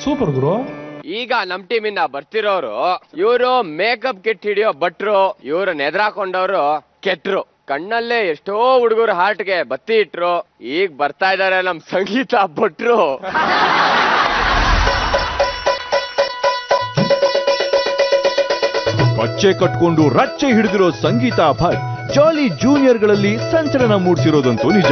Super ಗುರು. ಈಗ ನಮ್ team ಇಂದ ಬರ್ತಿರೋರು ಇವರು ಮೇಕಪ್ ಕಿಟ್ ಹಿಡಿಯೋ ಭಟ್ರು, ಇವ್ರು ನೆದ್ರಾಕೊಂಡವ್ರು ಕೆಟ್ರು. ಕಣ್ಣಲ್ಲೇ ಎಷ್ಟೋ ಹುಡುಗರು ಹಾರ್ಟ್ಗೆ ಬತ್ತಿ ಇಟ್ರು. ಈಗ ಬರ್ತಾ ಇದಾರೆ ನಮ್ ಸಂಗೀತ ಭಟ್ರು. ಕಚ್ಚೆ ಕಟ್ಕೊಂಡು ರಚ್ಚೆ ಹಿಡಿದಿರೋ ಸಂಗೀತ ಭಟ್ ಜಾಲಿ ಜೂನಿಯರ್ಗಳಲ್ಲಿ ಸಂಚಲನ ಮೂಡಿಸಿರೋದಂತೂ ನಿಜ.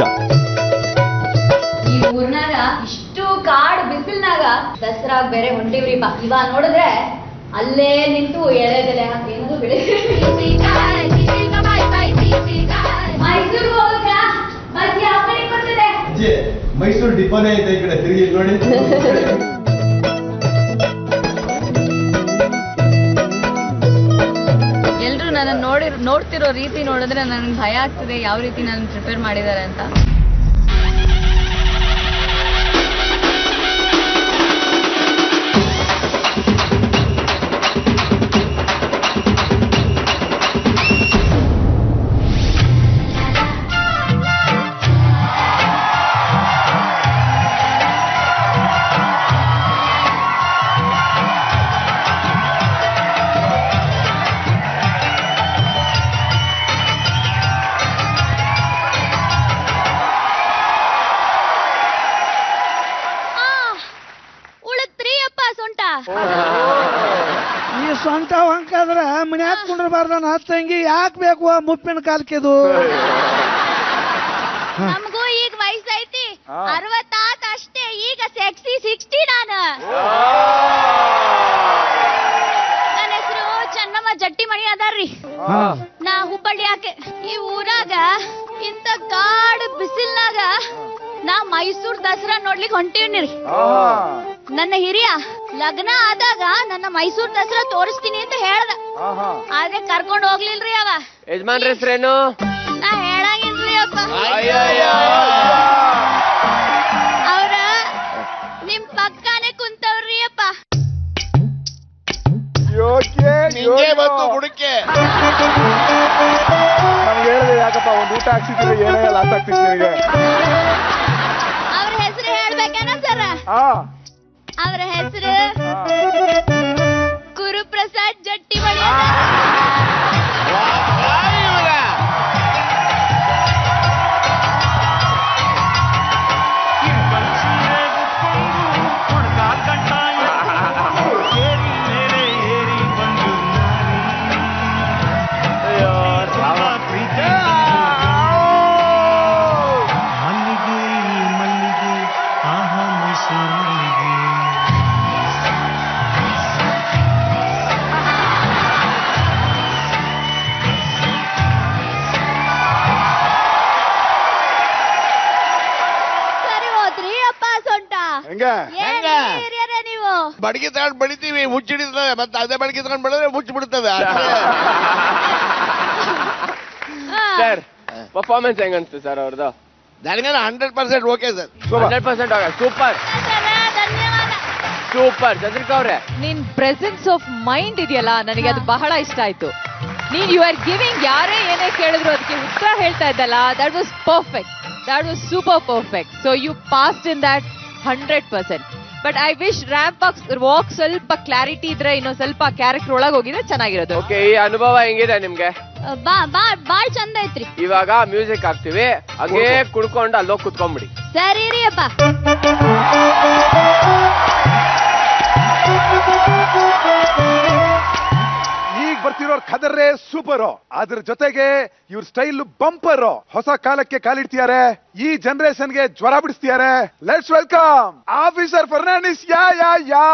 ಈ ಊರ್ನಾಗ ಇಷ್ಟು ಕಾಡ್ ಬಿಸಿಲ್ನಾಗ ದಸರಾ ಬೇರೆ ಹೊಂಟಿವ್ರಿಪ್ಪ. ಇವಾಗ ನೋಡಿದ್ರೆ ಅಲ್ಲೇ ನಿಂತು ಎಳೆದೆಲೆ ಏನದು ಬೆಳೆ ಮೈಸೂರು ಹೋದ್ರ ಬಜ್ಜಿ ಆ ಕಡೆ ಬರ್ತದೆ. ಮೈಸೂರು ಡಿಪೋನೇ ಐತೆ ಈ ಕಡೆ ತಿರುಗಿ ನೋಡಿ. ಎಲ್ರು ನನ್ನ ನೋಡ್ತಿರೋ ರೀತಿ ನೋಡಿದ್ರೆ ನನ್ಗೆ ಭಯ ಆಗ್ತದೆ, ಯಾವ ರೀತಿ ನನ್ನ ಪ್ರಿಪೇರ್ ಮಾಡಿದ್ದಾರೆ ಅಂತ. ಈ ಸೊಂಟ ಹೊಂಕಾದ್ರ ಮನ್ಯಾಗ ಕುಂಡ್ರಬಾರ್ದನ್ ಹತ್ತಂಗಿ ಯಾಕೆ ಬೇಕು ಮುಪ್ಪಿನ ಕಾಲ್ಕಿದು. ನಮಗೂ ಈಗ ವಯಸ್ಸೈತಿ 60 ಅಷ್ಟೇ, ಈಗ ಸೆಕ್ಸಿ 60 ನಾನು. ನನ್ನ ಹೆಸರು ಚೆನ್ನಮ್ಮ ಜಟ್ಟಿಮಣಿ ಅದಾರ್ರಿ. ನಾ ಹುಬ್ಬಳ್ಳಿ ಯಾಕೆ ಈ ಊರಾಗ ಇಂತ ಕಾಡು ಬಿಸಿಲ್ನಾಗ ನಾ ಮೈಸೂರ್ ದಸರಾ ನೋಡ್ಲಿಕ್ಕೆ ಹೊಂಟೀವ್ನಿರಿ. ನನ್ನ ಹಿರಿಯ ಲಗ್ನ ಆದಾಗ ನನ್ನ ಮೈಸೂರ್ ದಸರಾ ತೋರಿಸ್ತೀನಿ ಅಂತ ಹೇಳ್ದ, ಆದ್ರೆ ಕರ್ಕೊಂಡ್ ಹೋಗ್ಲಿಲ್ರಿ ಅವ. ಯಜಮಾನ್ರ ಹೆಸರೇನು? ನಾ ಹೇಳಂಗಿಲ್ರಿ ಅಪ್ಪ. ಅವ್ರ ನಿಮ್ ಪಕ್ಕಾನೆ ಕುಂತವ್ರಿ ಅಪ್ಪ. ನಮ್ಗೆ ಹೇಳಿದೆ ಯಾಕಪ್ಪ ಒಂದು ಊಟ ಹಾಕ್ಸಿದ್ರೆ ಏನೇ ಲಾಸ್ ಆಗ್ತಿತ್ತು ನಿನಗೆ. ಅವ್ರ ಹೆಸರು ಹೇಳ್ಬೇಕೇನ ಸರ್? ಅವ್ರ ಹೆಸರು ಗುರುಪ್ರಸಾದ್ ಜಟ್ಟಿಮಣಿ. ನೀವು ಬಡಗಿ ತಗೊಂಡ್ ಬಡಿತೀವಿ, ಮುಚ್ಚಿಡಿತದೆ, ಮತ್ತೆ ಅದೇ ಬಡಗಿ ತಗೊಂಡ್ ಬೆಳೆದ್ರೆ ಮುಚ್ಚಿ ಬಿಡ್ತದೆ. ಸರ್ ಪರ್ಫಾರ್ಮೆನ್ಸ್ ಹೆಂಗನ್ಸ್ತು ಸರ್ ಅವ್ರದ್ದು? ನನಗೆ 100% okay sir. 100% super super. Chandrika ಅವ್ರೆ, ನಿನ್ ಪ್ರೆಸೆನ್ಸ್ ಆಫ್ ಮೈಂಡ್ ಇದೆಯಲ್ಲ, ನನಗೆ ಅದು ಬಹಳ ಇಷ್ಟ ಆಯ್ತು. ನೀನ್ ಯು ಆರ್ ಗಿವಿಂಗ್, ಯಾರೇ ಏನೇ ಕೇಳಿದ್ರು ಅದಕ್ಕೆ ಉತ್ತರ ಹೇಳ್ತಾ ಇದ್ದಲ್ಲ, that was perfect, that was super perfect. So you passed in that 100%. But I wish ramp walk ಸ್ವಲ್ಪ ಕ್ಲಾರಿಟಿ ಇದ್ರೆ, ಇನ್ನೊಂದು ಸ್ವಲ್ಪ ಕ್ಯಾರೆಕ್ಟರ್ ಒಳಗೆ ಹೋಗಿದ್ರೆ ಚೆನ್ನಾಗಿರೋದು. ಓಕೆ, ಈ ಅನುಭವ ಹೆಂಗಿದೆ ನಿಮ್ಗೆ? ಬಾಳ್ ಚಂದ ಐತ್ರಿ. ಇವಾಗ ಮ್ಯೂಸಿಕ್ ಹಾಕ್ತಿವಿ, ಹಾಗೆ ಕುಡ್ಕೊಂಡು ಅಲ್ಲೋಗಿ ಕುತ್ಕೊಂಡ್ಬಿಡಿ. ಸರಿ ರೀ ಅಪ್ಪ. ಈಗ ಬರ್ತಿರೋರ್ ಖದರ್ರೆ ಸೂಪರ್, ಅದ್ರ ಜೊತೆಗೆ ಇವ್ರ ಸ್ಟೈಲ್ ಬಂಪರ್. ಹೊಸ ಕಾಲಕ್ಕೆ ಕಾಲಿಡ್ತಿದ್ದಾರೆ, ಈ ಜನರೇಷನ್ಗೆ ಜ್ವರ ಬಿಡಿಸ್ತಿದ್ದಾರೆ. Let's welcome officer Fernandes. Yeah yeah yeah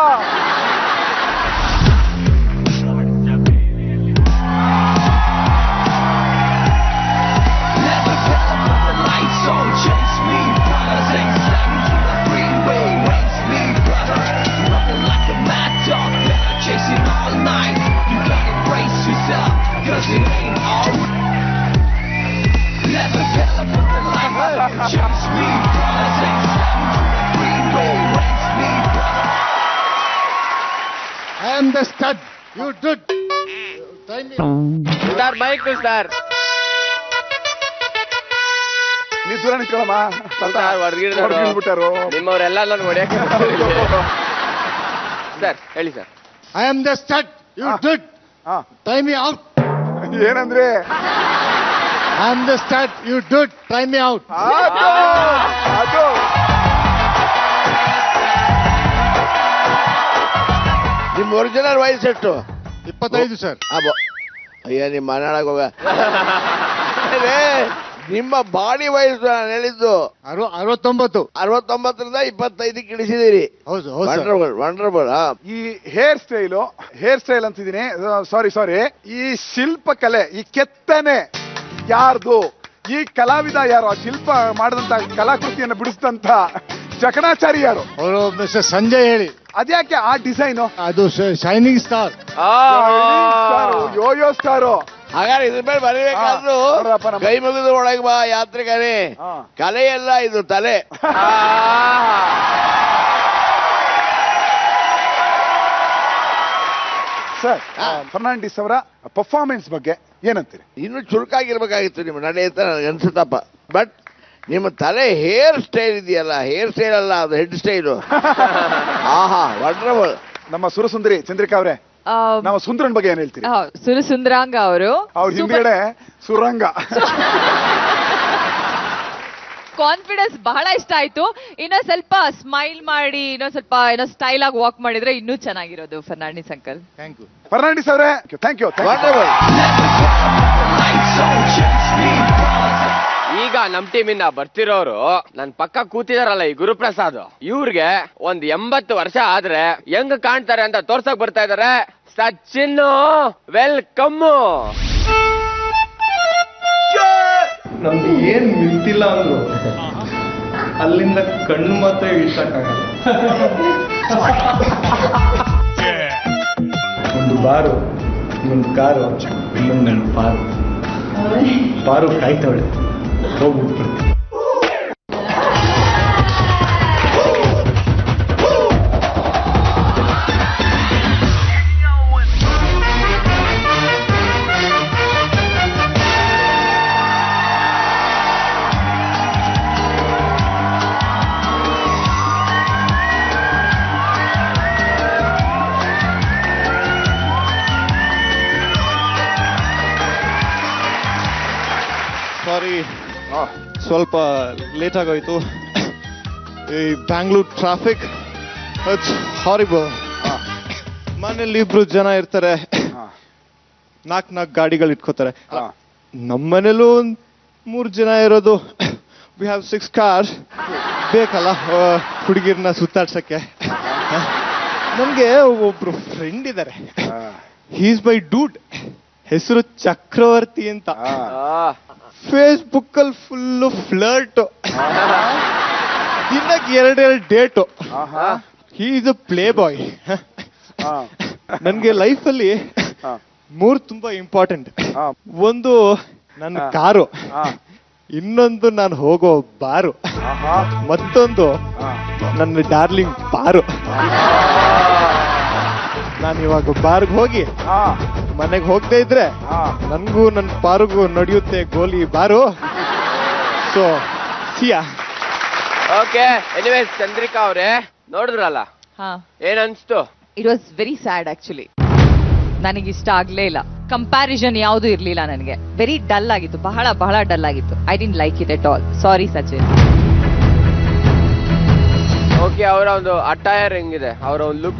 I am the stud. You did. Star, mic to star. ನೀ ದೂರ ನಿಂತ್ಕೊಳ್ಳಮ್ಮ. ನಿಮ್ಮವರೆಲ್ಲ ನಾನು ಹೊಡೆಯಕ್ಕೆ ಸರ್ ಹೇಳಿ sir. I am the stud. You did. Try me out. ಏನಂದ್ರೆ I am the stud. You did. Try me out. ಅದು ನಿಮ್ original ವಯಸ್ಸೆಷ್ಟು? 25 sir. ಅಯ್ಯ ನಿಮ್ಮ ಮನೆಯೊಳಗೆ ಹೋಗ. ನಿಮ್ಮ ಬಾಡಿ ವಯಸ್ಸು ನಾನು ಹೇಳಿದ್ದು 69. 69ರಿಂದ 25ಕ್ಕೆ ಇಳಿಸಿದಿರಿ. ಹೌದು ವಂಡರ್ಬಲ್ ವಂಡರ್ಬಲ್. ಈ ಹೇರ್ ಸ್ಟೈಲ್ ಅಂತಿದ್ದೀನಿ. ಸಾರಿ ಈ ಶಿಲ್ಪಕಲೆ, ಈ ಕೆತ್ತನೆ ಯಾರ್ದು? ಈ ಕಲಾವಿದ ಯಾರು? ಆ ಶಿಲ್ಪ ಮಾಡಿದಂತ ಕಲಾಕೃತಿಯನ್ನು ಬಿಡಿಸಿದಂತ ಜಕಣಾಚಾರಿ ಯಾರು? ಅವರು ಮಿಸ್ಟರ್ ಸಂಜಯ್ ಹೇಳಿ. ಅದ್ಯಾಕೆ ಆ ಡಿಸೈನು? ಅದು ಶೈನಿಂಗ್ ಸ್ಟಾರ್. Yoyo star. ಹಾಗಾದ್ರೆ ಇದ್ರ ಮೇಲೆ ಬರೀಬೇಕಾದ್ರು ನೋಡ್ರಪ್ಪ ನಮ್ಮ- ಕೈ ಮುಗಿದು ಒಳಗೆ ಬಾ ಯಾತ್ರಿಕನೇ. ಕಲೆ ಎಲ್ಲ ಇದು ತಲೆ. ಸರ್, ಫರ್ನಾಂಡಿಸ್ ಅವರ ಪರ್ಫಾರ್ಮೆನ್ಸ್ ಬಗ್ಗೆ ಏನಂತೀರಿ? ಇನ್ನು ಚುರುಕಾಗಿರ್ಬೇಕಾಗಿತ್ತು ನಿಮ್ಮ ನಡೆ ಅಂತ ನನಗೆ ಅನ್ಸುತ್ತಪ್ಪ. ಬಟ್ ನಿಮ್ಮ ತಲೆ ಹೇರ್ ಸ್ಟೈಲ್ ಇದೆಯಲ್ಲ, ಹೇರ್ ಸ್ಟೈಲ್ ಅಲ್ಲ ಅದು ಹೆಡ್ ಸ್ಟೈಲು. ಆಹಾ ವಂಡರ್ಬಲ್. ನಮ್ಮ ಸುರಸುಂದರಿ ಚಂದ್ರಿಕಾ ಅವರೇ, ನಾವು ಸುಂದರನ್ ಬಗ್ಗೆ ಏನ್ ಹೇಳ್ತೀರಿ? ಸುಂದರಾಂಗ ಅವರು ಅವ್ರ ಹಿಂದ್ಗಡೆ ಸುರಂಗ. ಕಾನ್ಫಿಡೆನ್ಸ್ ಬಹಳ ಇಷ್ಟ ಆಯ್ತು. ಇನ್ನೂ ಸ್ವಲ್ಪ ಸ್ಮೈಲ್ ಮಾಡಿ, ಇನ್ನೂ ಸ್ವಲ್ಪ ಸ್ಟೈಲ್ ಆಗಿ ವಾಕ್ ಮಾಡಿದ್ರೆ ಇನ್ನೂ ಚೆನ್ನಾಗಿರೋದು Fernandes uncle. Thank you. Fernandes ಅವರೇ, ಥ್ಯಾಂಕ್ ಯು. ವಂಡರ್ಬಲ್. ಈಗ ನಮ್ ಟೀಮಿಂದ ಬರ್ತಿರೋರು ನನ್ ಪಕ್ಕ ಕೂತಿದಾರಲ್ಲ ಈ ಗುರುಪ್ರಸಾದ್, ಇವ್ರಿಗೆ 80 ವರ್ಷ ಆದ್ರೆ ಹೆಂಗ್ ಕಾಣ್ತಾರೆ ಅಂತ ತೋರ್ಸಕ್ ಬರ್ತಾ ಇದಾರೆ. ಸಚಿನ್ ವೆಲ್ಕಮ್. ನಮ್ದು ಏನ್ ನಿಂತಿಲ್ಲ ಅಂದ್ರು ಅಲ್ಲಿಂದ ಕಣ್ಣು ಮಾತ್ರ ಇಳ್ಸಕ್ಕಾಗಲ್ಲ. ಒಂದು ಬಾರು, ಇನ್ನೊಂದು ಕಾರು, ಇನ್ನೊಂದು ನನ್ನ ಪಾರು ಕಾಯ್ತಾವಳೆ. ಹೋಗ್ಬಿಟ್ಬಿಡ್ತೀನಿ. ಸಾರಿ, ಸ್ವಲ್ಪ ಲೇಟ್ ಆಗೋಯ್ತು. ಈ ಬ್ಯಾಂಗ್ಳೂರ್ ಟ್ರಾಫಿಕ್ ಇಟ್ಸ್ ಹಾರಿಬಲ್. ಮನೇಲಿ 2 ಜನ ಇರ್ತಾರೆ, 4 ಗಾಡಿಗಳು ಇಟ್ಕೋತಾರೆ. ನಮ್ಮನೇಲೂ 3 ಜನ ಇರೋದು. We have 6 cars. ಬೇಕಲ್ಲ ಹುಡುಗಿರ್ನ ಸುತ್ತಾಡ್ಸಕ್ಕೆ. ನನ್ಗೆ ಒಬ್ರು ಫ್ರೆಂಡ್ ಇದ್ದಾರೆ. He's my dude. ಹೆಸರು ಚಕ್ರವರ್ತಿ ಅಂತ. ಫೇಸ್ಬುಕ್ ಅಲ್ಲಿ ಫುಲ್ ಫ್ಲರ್ಟ್, ದಿನಕ್ಕೆ 2 date. He is a playboy. ನನ್ಗೆ ಲೈಫಲ್ಲಿ 3 ತುಂಬಾ ಇಂಪಾರ್ಟೆಂಟ್. ಒಂದು ನನ್ನ ಕಾರು, ಇನ್ನೊಂದು ನಾನು ಹೋಗೋ ಬಾರು, ಮತ್ತೊಂದು ನನ್ನ ಡಾರ್ಲಿಂಗ್ ಬಾರು. ನಾನು ಇವಾಗ ಬಾರ್ಗ್ ಹೋಗಿ ಮನೆಗೆ ಹೋಗದೆ ಇದ್ರೆ ನನ್ಗೂ ನನ್ನ ಪಾರುಗೂ ನಡೆಯುತ್ತೆ ಗೋಲಿ ಬಾರು. ಸೊ ಸಿಯಾ. ಓಕೆ, ಎನಿವೇಸ್ ಚಂದ್ರಿಕಾ ಅವರೇ, ನೋಡಿದ್ರಲ್ಲ, ಏನ್ ಅನ್ಸ್ತು? It was very sad actually. ನನಗಿಷ್ಟ ಆಗ್ಲೇ ಇಲ್ಲ. ಕಂಪ್ಯಾರಿಸನ್ ಯಾವುದು ಇರ್ಲಿಲ್ಲ ನನಗೆ. ವೆರಿ ಡಲ್ ಆಗಿತ್ತು, ಬಹಳ ಬಹಳ ಡಲ್ ಆಗಿತ್ತು. I didn't like it at all. Sorry Sachin. Okay, ಅವರ ಒಂದು ಅಟೈರ್ ಹೆಂಗಿದೆ? ಅವರ ಒಂದು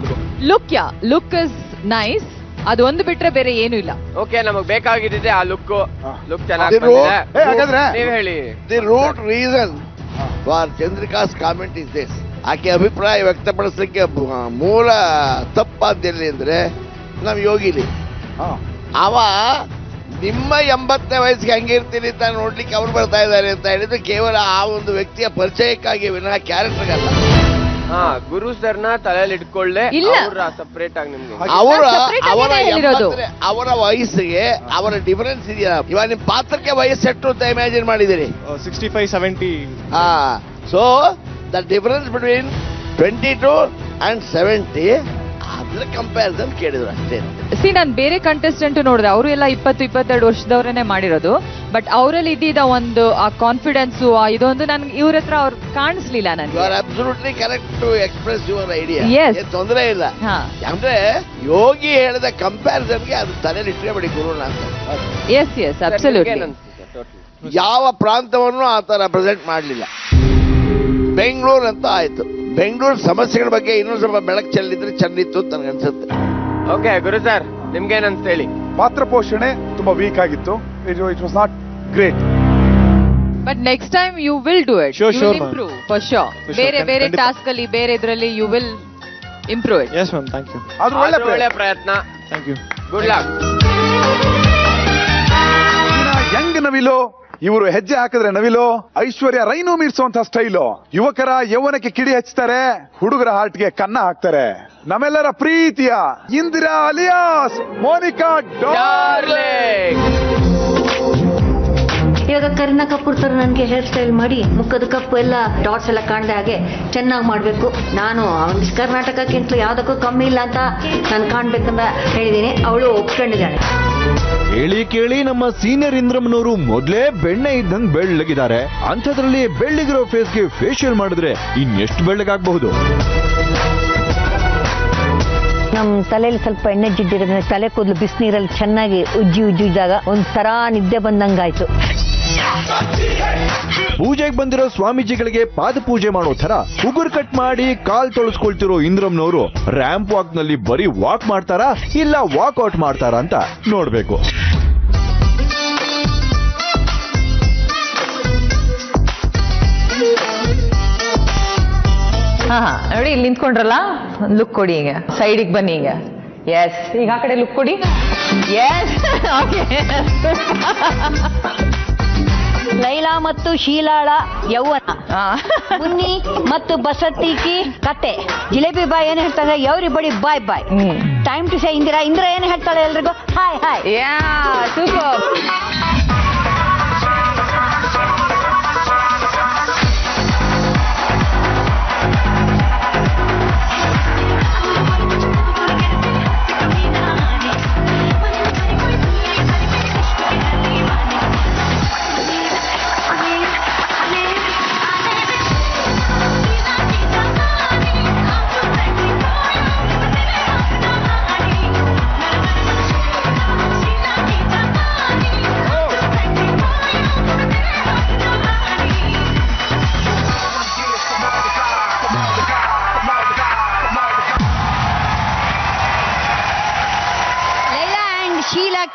ಲುಕ್ ಇಸ್ ನೈಸ್. ಅದು ಒಂದು ಬಿಟ್ರೆ ಬೇರೆ ಏನು ಇಲ್ಲ. ಓಕೆ, ನಮಗ್ ಬೇಕಾಗಿದ್ದೆ ಆ ಲುಕ್ ಹಾಗಾದ್ರೆ ನೀವ್ ಹೇಳಿ. The root reason for Chandrika's comment is this. ಆಕೆ ಅಭಿಪ್ರಾಯ ವ್ಯಕ್ತಪಡಿಸಲಿಕ್ಕೆ ಮೂಲ ತಪ್ಪಾದಲ್ಲಿ ಅಂದ್ರೆ ನಮ್ ಯೋಗಿಲಿ ಅವ ನಿಮ್ಮ 80ನೇ ವಯಸ್ಸಿಗೆ ಹಂಗಿರ್ತೀನಿ ಅಂತ ನೋಡ್ಲಿಕ್ಕೆ ಅವ್ರು ಬರ್ತಾ ಇದ್ದಾರೆ ಅಂತ ಹೇಳಿದ್ರೆ ಕೇವಲ ಆ ಒಂದು ವ್ಯಕ್ತಿಯ ಪರಿಚಯಕ್ಕಾಗಿ ವಿನಃ ಕ್ಯಾರೆಕ್ಟರ್ಗಲ್ಲ. ಗುರು ಸರ್ನ ತಲೆಯಲ್ಲಿ ಇಟ್ಕೊಳ್ಳೆ ಇಲ್ಲ. ಸಪರೇಟ್ ಆಗಿ ನಿಮ್ಗೆ ಅವರ ವಯಸ್ಸಿಗೆ ಅವರ ಡಿಫರೆನ್ಸ್ ಇದೆಯಾ? ಇವಾಗ ನಿಮ್ ಪಾತ್ರಕ್ಕೆ ವಯಸ್ಸೆಟ್ಟು ಅಂತ ಇಮ್ಯಾಜಿನ್ ಮಾಡಿದಿರಿ? 65-70. So the difference between 22 and 70, ಅಂದ್ರೆ ಕಂಪ್ಯಾರಿಸನ್ ಕೇಳಿದ್ರು ಅಷ್ಟೇ. ನಾನು ಬೇರೆ ಕಂಟೆಸ್ಟೆಂಟ್ ನೋಡಿದೆ, ಅವರು ಎಲ್ಲ 20-22 ವರ್ಷದವರನ್ನೇ ಮಾಡಿರೋದು. ಬಟ್ ಅವರಲ್ಲಿ ಇದ್ದಿದ್ದ ಒಂದು ಆ ಕಾನ್ಫಿಡೆನ್ಸ್ ಇದೊಂದು ನನ್ಗೆ ಇವ್ರ ಹತ್ರ ಅವ್ರು ಕಾಣಿಸ್ಲಿಲ್ಲ ನನಗೆ. You are absolutely correct to express your idea. Yes. ತೊಂದರೆ ಇಲ್ಲ. ಅಂದ್ರೆ ಯೋಗಿ ಹೇಳಿದ ಕಂಪ್ಯಾರಿಸನ್ಗೆ ಅದು ತಲೆಯಲ್ಲಿ ಇಟ್ಕೋಬೇಡಿ ಗುರುನ ಅಂತ. Yes absolutely. ಯಾವ ಪ್ರಾಂತವನ್ನು ಆತ ರೆಪ್ರೆಸೆಂಟ್ ಮಾಡಲಿಲ್ಲ. ಬೆಂಗಳೂರು ಅಂತ ಆಯ್ತು. ಬೆಂಗಳೂರು ಸಮಸ್ಯೆಗಳ ಬಗ್ಗೆ ಇನ್ನೊಂದು ಸ್ವಲ್ಪ ಬೆಳಕು ಚೆಲ್ಲಿದ್ರೆ ಚೆನ್ನಿತ್ತು ಅಂತ ನನಗನ್ಸುತ್ತೆ. ಓಕೆ ಗುರು ಸರ್, ನಿಮ್ಗೇನಂತ ಹೇಳಿ? ಪಾತ್ರ ಪೋಷಣೆ ತುಂಬಾ ವೀಕ್ ಆಗಿತ್ತು. It was not great. But next time you will do it. Sure, you sure, will ma'am. Improve for sure. ಬೇರೆ ಟಾಸ್ಕ್ ಅಲ್ಲಿ ಬೇರೆ ಇದರಲ್ಲಿ you will improve it. Yes ma'am, thank you. ಆದ್ರೂ ಒಳ್ಳೆ ಪ್ರಯತ್ನ. Thank you. Good luck. Young ನವಿಲು ಇವರು ಹೆಜ್ಜೆ ಹಾಕಿದ್ರೆ ನವಿಲು. ಐಶ್ವರ್ಯ ರೈನು ಮೀರ್ಸುವಂತ ಸ್ಟೈಲು. ಯುವಕರ ಯೌವನಕ್ಕೆ ಕಿಡಿ ಹಚ್ತಾರೆ, ಹುಡುಗರ ಹಾರ್ಟ್ಗೆ ಕನ್ನ ಹಾಕ್ತಾರೆ. ನಮ್ಮೆಲ್ಲರ ಪ್ರೀತಿಯ ಇಂದಿರಾ ಅಲಿಯಾಸ್ ಮೋನಿಕಾ ಡಾರ್ಲಿಂಗ್. ಇವಾಗ ಕರೀನಾ ಕಪೂರ್ ತರ ನನಗೆ ಹೇರ್ ಸ್ಟೈಲ್ ಮಾಡಿ ಮುಖದ ಕಪ್ಪು ಎಲ್ಲ ಡಾಟ್ಸ್ ಎಲ್ಲ ಕಾಣದೆ ಹಾಗೆ ಚೆನ್ನಾಗಿ ಮಾಡಬೇಕು. ನಾನು ಕರ್ನಾಟಕಕ್ಕಿಂತಲೂ ಯಾವುದಕ್ಕೂ ಕಮ್ಮಿ ಇಲ್ಲ ಅಂತ ನಾನು ಕಾಣ್ಬೇಕಂತ ಹೇಳಿದ್ದೀನಿ. ಅವಳು ಒಪ್ಕೊಂಡಿದ್ದಾಳೆ. ಹೇಳಿ ಕೇಳಿ ನಮ್ಮ ಸೀನಿಯರ್ ಇಂದ್ರಮ್ಮನವರು ಮೊದಲೇ ಬೆಣ್ಣೆ ಇದ್ದಂಗ್ ಬೆಳ್ಳಗಿದ್ದಾರೆ. ಅಂಥದ್ರಲ್ಲಿ ಬೆಳ್ಳಗಿರೋ ಫೇಸ್ಗೆ ಫೇಶಿಯಲ್ ಮಾಡಿದ್ರೆ ಇನ್ನೆಷ್ಟು ಬೆಳ್ಳಗಾಗಬಹುದು? ನಮ್ಮ ತಲೆಯಲ್ಲಿ ಸ್ವಲ್ಪ ಎಣ್ಣೆ ಜಿಡ್ಡಿರೋದ್ರೆ ತಲೆ ಕೂದಲು ಬಿಸಿನೀರಲ್ಲಿ ಚೆನ್ನಾಗಿ ಉಜ್ಜಿದಾಗ ಒಂಥರ ನಿದ್ದೆ ಬಂದಂಗಾಯ್ತು. ಪೂಜೆಗೆ ಬಂದಿರೋ ಸ್ವಾಮೀಜಿಗಳಿಗೆ ಪಾದ ಪೂಜೆ ಮಾಡೋ ತರ ಉಗುರು ಕಟ್ ಮಾಡಿ ಕಾಲ್ ತೊಳಸ್ಕೊಳ್ತಿರೋ ಇಂದ್ರಮ್ನವರು ರ್ಯಾಂಪ್ ವಾಕ್ ನಲ್ಲಿ ಬರೀ ವಾಕ್ ಮಾಡ್ತಾರಾ ಇಲ್ಲ ವಾಕ್ಔಟ್ ಮಾಡ್ತಾರಾ ಅಂತ ನೋಡ್ಬೇಕು. ನೋಡಿ ಇಲ್ಲಿ ನಿಂತ್ಕೊಂಡ್ರಲ್ಲ, ಲುಕ್ ಕೊಡಿ. ಈಗ ಸೈಡಿಗೆ ಬನ್ನಿ. ಈಗ ಎಸ್, ಈಗ ಆ ಕಡೆ ಲುಕ್ ಕೊಡಿ. S, okay. ಲೈಲಾ ಮತ್ತು ಶೀಲಾಳ ಯೌವನ, ಮುನ್ನಿ ಮತ್ತು ಬಸತ್ತಿಕಿ ಕತೆ. ಜಿಲೇಬಿ ಬಾಯ್ ಏನ್ ಹೇಳ್ತಾರೆ? Everybody bye bye. Time to say Indira. Indira ಏನ್ ಹೇಳ್ತಾಳೆ ಎಲ್ರಿಗೂ? Hi hi. Yeah, super.